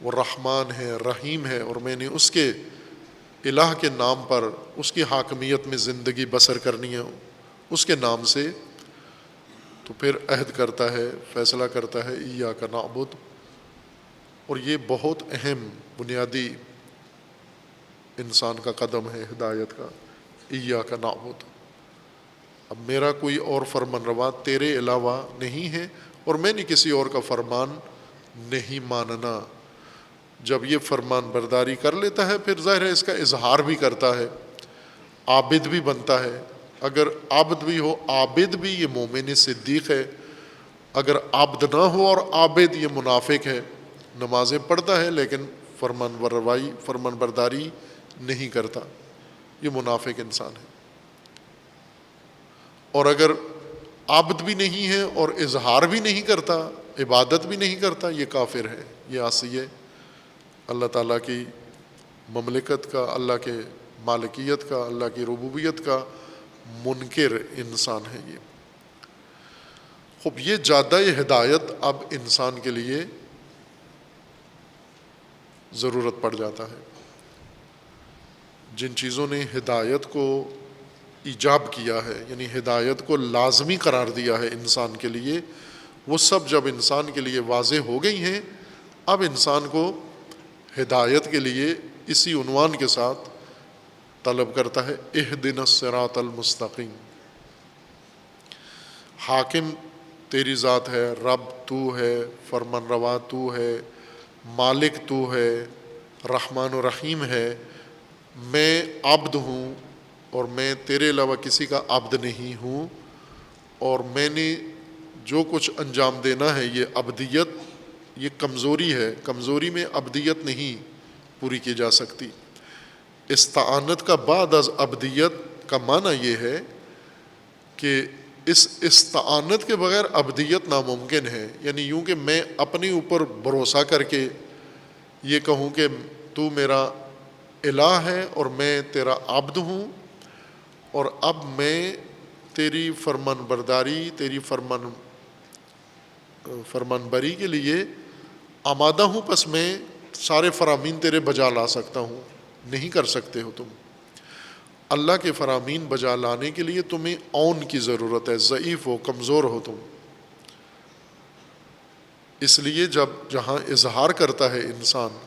وہ رحمان ہے، رحیم ہے، اور میں نے اس کے الہ کے نام پر اس کی حاکمیت میں زندگی بسر کرنی ہے اس کے نام سے، تو پھر عہد کرتا ہے، فیصلہ کرتا ہے ایاک نعبد۔ اور یہ بہت اہم بنیادی انسان کا قدم ہے ہدایت کا، ایاک نعبد۔ اب میرا کوئی اور فرمان روا تیرے علاوہ نہیں ہے، اور میں نے کسی اور کا فرمان نہیں ماننا۔ جب یہ فرمان برداری کر لیتا ہے پھر ظاہر ہے اس کا اظہار بھی کرتا ہے، عابد بھی بنتا ہے۔ اگر عابد بھی ہو، عابد بھی یہ مومن صدیق ہے، اگر عابد نہ ہو اور عابد یہ منافق ہے، نمازیں پڑھتا ہے لیکن فرمان برداری نہیں کرتا، یہ منافق انسان ہے۔ اور اگر عابد بھی نہیں ہے اور اظہار بھی نہیں کرتا، عبادت بھی نہیں کرتا، یہ کافر ہے، یہ عاصی ہے، اللہ تعالیٰ کی مملکت کا، اللہ کے مالکیت کا، اللہ کی ربوبیت کا منکر انسان ہے یہ۔ خوب یہ جادہ ہدایت اب انسان کے لیے ضرورت پڑ جاتا ہے۔ جن چیزوں نے ہدایت کو ایجاب کیا ہے، یعنی ہدایت کو لازمی قرار دیا ہے انسان کے لیے، وہ سب جب انسان کے لیے واضح ہو گئی ہیں، اب انسان کو ہدایت کے لیے اسی عنوان کے ساتھ طلب کرتا ہے، اہدنا الصراط المستقیم۔ حاکم تیری ذات ہے، رب تو ہے، فرمان روا تو ہے، مالک تو ہے، رحمان و رحیم ہے، میں عبد ہوں اور میں تیرے علاوہ کسی کا عبد نہیں ہوں، اور میں نے جو کچھ انجام دینا ہے یہ عبدیت، یہ کمزوری ہے، کمزوری میں عبدیت نہیں پوری کی جا سکتی۔ استعانت کا بعد از عبدیت کا معنی یہ ہے کہ اس استعانت کے بغیر عبدیت ناممکن ہے، یعنی یوں کہ میں اپنے اوپر بھروسہ کر کے یہ کہوں کہ تو میرا الہ ہے اور میں تیرا عبد ہوں، اور اب میں تیری فرمان برداری، تیری فرمان بری کے لیے آمادہ ہوں، پس میں سارے فرامین تیرے بجا لا سکتا ہوں۔ نہیں کر سکتے ہو تم۔ اللہ کے فرامین بجا لانے کے لیے تمہیں اون کی ضرورت ہے، ضعیف ہو، کمزور ہو تم۔ اس لیے جہاں اظہار کرتا ہے انسان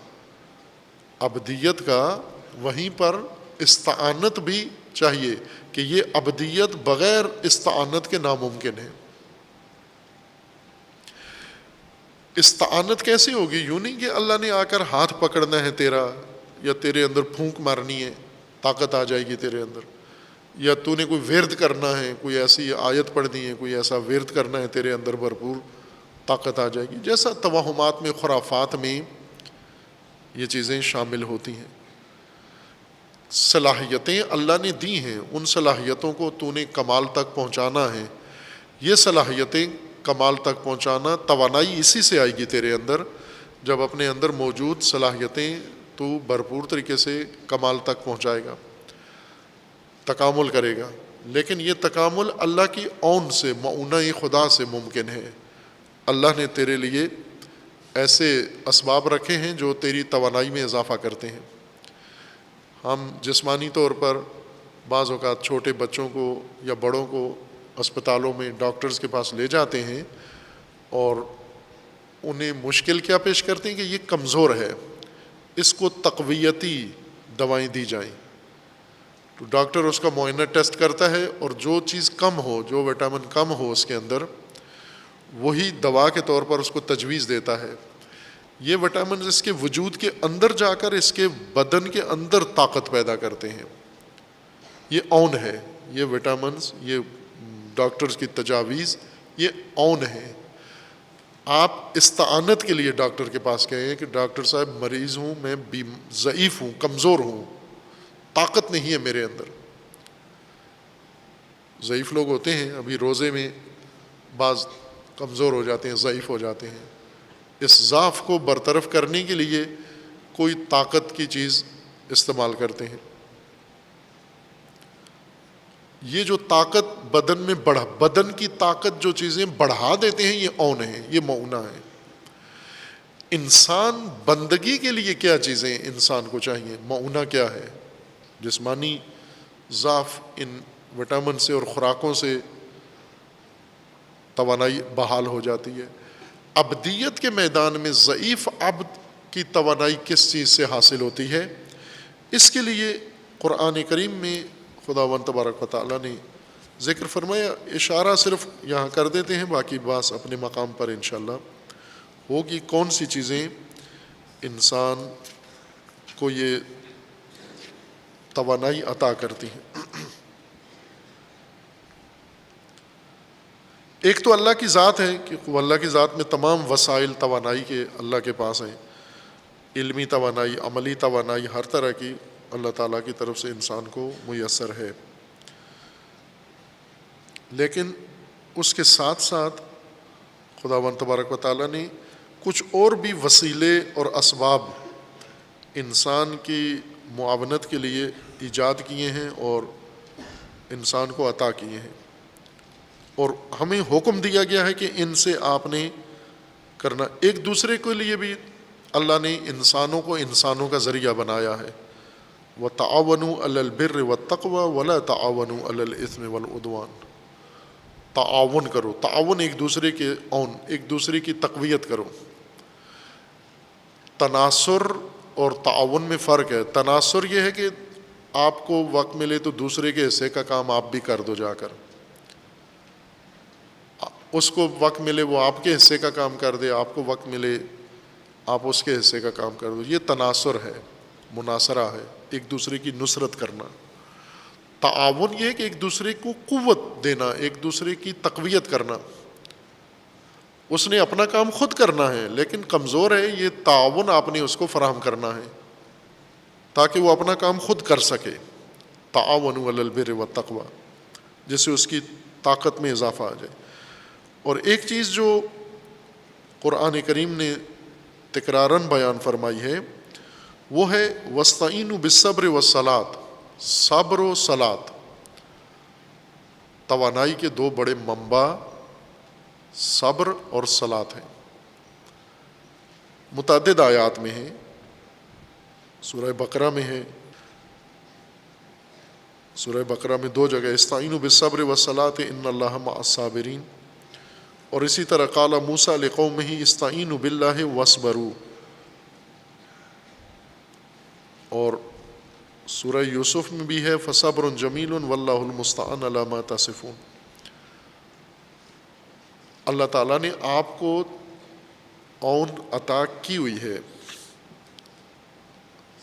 عبدیت کا، وہیں پر استعانت بھی چاہیے کہ یہ عبدیت بغیر استعانت کے ناممکن ہے۔ استعانت کیسے ہوگی؟ یوں نہیں کہ اللہ نے آ کر ہاتھ پکڑنا ہے تیرا، یا تیرے اندر پھونک مارنی ہے، طاقت آ جائے گی تیرے اندر، یا تو نے کوئی ورد کرنا ہے، کوئی ایسی آیت پڑھنی ہے، کوئی ایسا ورد کرنا ہے، تیرے اندر بھرپور طاقت آ جائے گی، جیسا توہمات میں، خرافات میں یہ چیزیں شامل ہوتی ہیں۔ صلاحیتیں اللہ نے دی ہیں، ان صلاحیتوں کو تو نے کمال تک پہنچانا ہے۔ یہ صلاحیتیں کمال تک پہنچانا، توانائی اسی سے آئے گی تیرے اندر، جب اپنے اندر موجود صلاحیتیں تو بھرپور طریقے سے کمال تک پہنچائے گا، تکامل کرے گا۔ لیکن یہ تکامل اللہ کی اون سے، معونہ خدا سے ممکن ہے۔ اللہ نے تیرے لیے ایسے اسباب رکھے ہیں جو تیری توانائی میں اضافہ کرتے ہیں۔ ہم جسمانی طور پر بعض اوقات چھوٹے بچوں کو یا بڑوں کو اسپتالوں میں ڈاکٹرز کے پاس لے جاتے ہیں اور انہیں مشکل کیا پیش کرتے ہیں کہ یہ کمزور ہے، اس کو تقویتی دوائیں دی جائیں۔ تو ڈاکٹر اس کا معائنہ ٹیسٹ کرتا ہے اور جو چیز کم ہو، جو وٹامن کم ہو اس کے اندر، وہی دوا کے طور پر اس کو تجویز دیتا ہے۔ یہ وٹامنز اس کے وجود کے اندر جا کر اس کے بدن کے اندر طاقت پیدا کرتے ہیں۔ یہ اون ہے، یہ وٹامنز، یہ ڈاکٹرز کی تجاویز، یہ اون ہے۔ آپ استعانت کے لیے ڈاکٹر کے پاس کہیں کہ ڈاکٹر صاحب مریض ہوں، میں ضعیف ہوں، کمزور ہوں، طاقت نہیں ہے میرے اندر۔ ضعیف لوگ ہوتے ہیں، ابھی روزے میں بعض کمزور ہو جاتے ہیں، ضعیف ہو جاتے ہیں۔ اس ضعف کو برطرف کرنے کے لیے کوئی طاقت کی چیز استعمال کرتے ہیں۔ یہ جو طاقت بدن میں بدن کی طاقت جو چیزیں بڑھا دیتے ہیں، یہ اون ہے، یہ معونہ ہے۔ انسان بندگی کے لیے کیا چیزیں انسان کو چاہیے؟ معونہ کیا ہے؟ جسمانی ضعف ان وٹامن سے اور خوراکوں سے توانائی بحال ہو جاتی ہے۔ ابدیت کے میدان میں ضعیف عبد کی توانائی کس چیز سے حاصل ہوتی ہے؟ اس کے لیے قرآن کریم میں خداوند تبارک و تعالیٰ نے ذکر فرمایا، اشارہ صرف یہاں کر دیتے ہیں، باقی بات اپنے مقام پر انشاءاللہ ہوگی۔ کون سی چیزیں انسان کو یہ توانائی عطا کرتی ہیں؟ ایک تو اللہ کی ذات ہے کہ وہ اللہ کی ذات میں تمام وسائل توانائی کے اللہ کے پاس ہیں، علمی توانائی، عملی توانائی، ہر طرح کی اللہ تعالیٰ کی طرف سے انسان کو میسر ہے۔ لیکن اس کے ساتھ ساتھ خداوند تبارک و تعالیٰ نے کچھ اور بھی وسیلے اور اسباب انسان کی معاونت کے لیے ایجاد کیے ہیں اور انسان کو عطا کیے ہیں، اور ہمیں حکم دیا گیا ہے کہ ان سے آپ نے کرنا۔ ایک دوسرے کے لیے بھی اللہ نے انسانوں کو انسانوں کا ذریعہ بنایا ہے۔ وَتَعَاوَنُوا عَلَى الْبِرِّ وَالتَّقْوَى وَلَا تَعَاوَنُوا عَلَى الْإِثْمِ وَالْعُدْوَانِ۔ تعاون کرو، تعاون ایک دوسرے کے اون، ایک دوسرے کی تقویت کرو۔ تناصر اور تعاون میں فرق ہے۔ تناصر یہ ہے کہ آپ کو وقت ملے تو دوسرے کے حصے کا کام آپ بھی کر دو جا کر، اس کو وقت ملے وہ آپ کے حصے کا کام کر دے، آپ کو وقت ملے آپ اس کے حصے کا کام کر دو۔ یہ تناصر ہے، مناصرہ ہے، ایک دوسرے کی نصرت کرنا۔ تعاون یہ ہے کہ ایک دوسرے کو قوت دینا، ایک دوسرے کی تقویت کرنا۔ اس نے اپنا کام خود کرنا ہے لیکن کمزور ہے، یہ تعاون آپ نے اس کو فراہم کرنا ہے تاکہ وہ اپنا کام خود کر سکے۔ تعاونوا علی البر والتقوی، جس سے اس کی طاقت میں اضافہ آ جائے۔ اور ایک چیز جو قرآن کریم نے تکراراً بیان فرمائی ہے وہ ہے وَاسْتَعِینُوا بِالصَّبْرِ وَالصَّلَاةِ، صبر و صلات۔ توانائی کے دو بڑے منبع صبر اور صلات ہیں۔ متعدد آیات میں ہیں، سورہ بقرہ میں ہے، سورہ بقرہ میں دو جگہ استعینوا بالصبر والصلاۃ ان اللہ مع الصابرین، اور اسی طرح قال موسیٰ لقومہ استعینوا باللہ واصبروا، اور سورہ یوسف میں بھی ہے فصبر جمیل واللہ المستعان علی ما تصفون۔ اللہ تعالیٰ نے آپ کو اون عطا کی ہوئی ہے،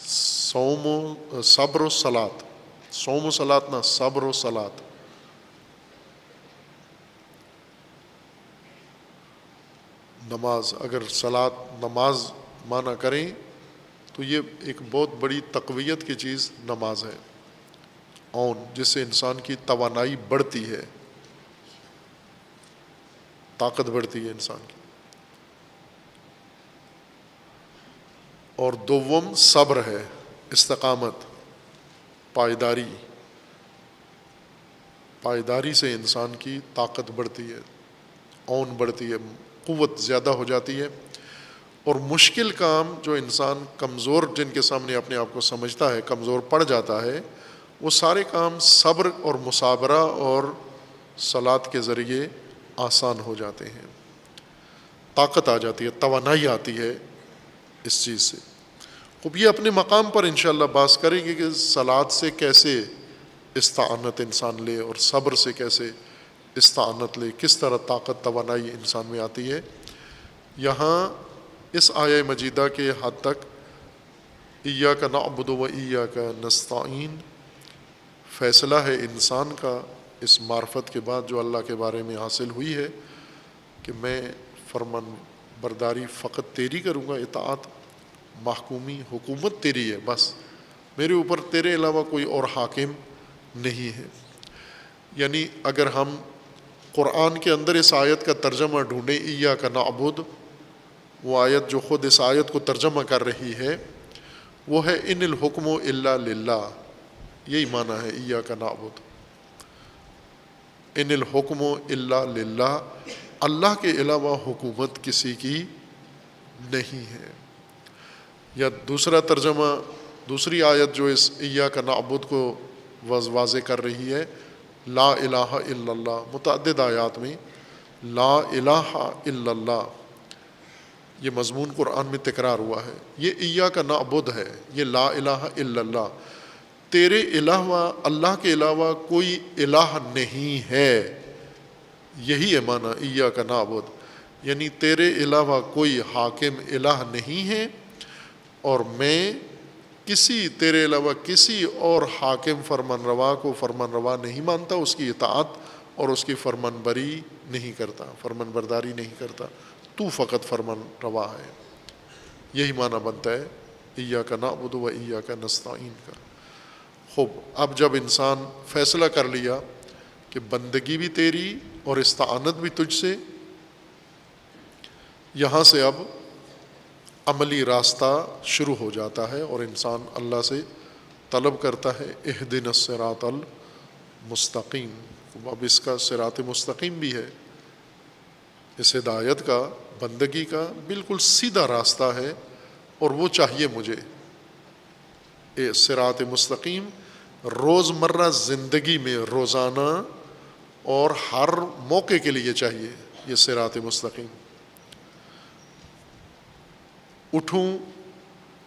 صوم و صبر و صلات، صوم و صلات نہ، صبر و صلات۔ نماز، اگر صلات نماز معنی کریں تو یہ ایک بہت بڑی تقویت کی چیز نماز ہے، اون جس سے انسان کی توانائی بڑھتی ہے، طاقت بڑھتی ہے انسان کی۔ اور دوم صبر ہے، استقامت، پائیداری، پائیداری سے انسان کی طاقت بڑھتی ہے، اون بڑھتی ہے، قوت زیادہ ہو جاتی ہے۔ اور مشکل کام جو انسان کمزور جن کے سامنے اپنے آپ کو سمجھتا ہے کمزور پڑ جاتا ہے، وہ سارے کام صبر اور مصابرہ اور صلات کے ذریعے آسان ہو جاتے ہیں، طاقت آ جاتی ہے، توانائی آتی ہے اس چیز سے۔ اب یہ اپنے مقام پر انشاءاللہ بات کریں گے کہ صلات سے کیسے استعانت انسان لے اور صبر سے کیسے استعانت لے، کس طرح طاقت توانائی انسان میں آتی ہے۔ یہاں اس آیہ مجیدہ کے حد تک ایاک نعبد و ایاک نستعین فیصلہ ہے انسان کا اس معرفت کے بعد جو اللہ کے بارے میں حاصل ہوئی ہے کہ میں فرمان برداری فقط تیری کروں گا، اطاعت، محکومی، حکومت تیری ہے، بس میرے اوپر تیرے علاوہ کوئی اور حاکم نہیں ہے۔ یعنی اگر ہم قرآن کے اندر اس آیت کا ترجمہ ڈھونڈیں ایاک نعبد، وہ آیت جو خود اس آیت کو ترجمہ کر رہی ہے وہ ہے ان الحکم الا للہ، یہی معنی ہے ایاک نعبد، ان الحکم الا للہ، اللہ کے علاوہ حکومت کسی کی نہیں ہے۔ یا دوسرا ترجمہ، دوسری آیت جو اس ایاک نعبد کو واضح کر رہی ہے، لا الہ الا اللہ، متعدد آیات میں لا الہ الا اللہ یہ مضمون قرآن میں تکرار ہوا ہے۔ یہ ایاک نعبد ہے، یہ لا الہ الا اللہ، تیرے علاوہ، اللہ کے علاوہ کوئی الہ نہیں ہے، یہی ہے معنی ایاک نعبد، یعنی تیرے علاوہ کوئی حاکم الہ نہیں ہے، اور میں تیرے علاوہ کسی اور حاکم فرمان روا کو فرمان روا نہیں مانتا، اس کی اطاعت اور اس کی فرمان بری نہیں کرتا، فرمان برداری نہیں کرتا، تو فقط فرمان روا ہے۔ یہی معنی بنتا ہے ایاک نعبد و ایاک نستعین کا۔ خوب، اب جب انسان فیصلہ کر لیا کہ بندگی بھی تیری اور استعانت بھی تجھ سے، یہاں سے اب عملی راستہ شروع ہو جاتا ہے اور انسان اللہ سے طلب کرتا ہے اہدنا الصراط المستقیم۔ اب اس کا صراط مستقیم بھی ہے، اس ہدایت کا، بندگی کا بالکل سیدھا راستہ ہے، اور وہ چاہیے مجھے صراط مستقیم روزمرہ زندگی میں، روزانہ اور ہر موقع کے لیے چاہیے یہ صراط مستقیم۔ اٹھوں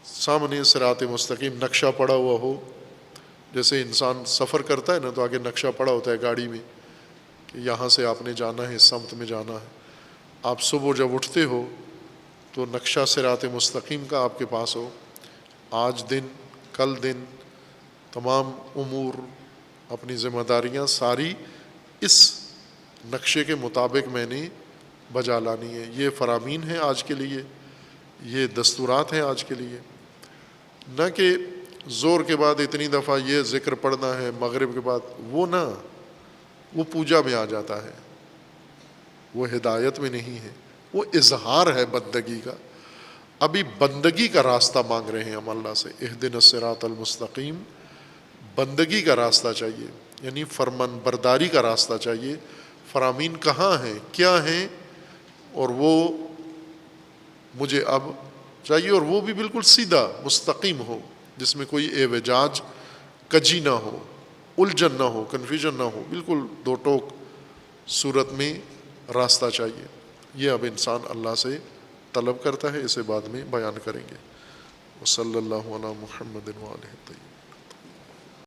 سامنے صراط مستقیم نقشہ پڑا ہوا ہو، جیسے انسان سفر کرتا ہے نا تو آگے نقشہ پڑا ہوتا ہے گاڑی میں کہ یہاں سے آپ نے جانا ہے، اس سمت میں جانا ہے۔ آپ صبح جب اٹھتے ہو تو نقشہ صراط مستقیم کا آپ کے پاس ہو، آج دن، کل دن، تمام امور، اپنی ذمہ داریاں ساری اس نقشے کے مطابق میں نے بجا لانی ہے۔ یہ فرامین ہیں آج کے لیے، یہ دستورات ہیں آج کے لیے، نہ کہ زور کے بعد اتنی دفعہ یہ ذکر پڑھنا ہے، مغرب کے بعد، وہ نہ، وہ پوجا میں آ جاتا ہے، وہ ہدایت میں نہیں ہے، وہ اظہار ہے بندگی کا۔ ابھی بندگی کا راستہ مانگ رہے ہیں ہم اللہ سے، اہدنا الصراط المستقیم، بندگی کا راستہ چاہیے، یعنی فرمان برداری کا راستہ چاہیے۔ فرامین کہاں ہیں، کیا ہیں، اور وہ مجھے اب چاہیے، اور وہ بھی بالکل سیدھا مستقیم ہو، جس میں کوئی اعوجاج، کجی نہ ہو، الجھن نہ ہو، کنفیوژن نہ ہو، بالکل دو ٹوک صورت میں راستہ چاہیے۔ یہ اب انسان اللہ سے طلب کرتا ہے، اسے بعد میں بیان کریں گے۔ وصلی اللہ علی محمد وآلہ الطیبین۔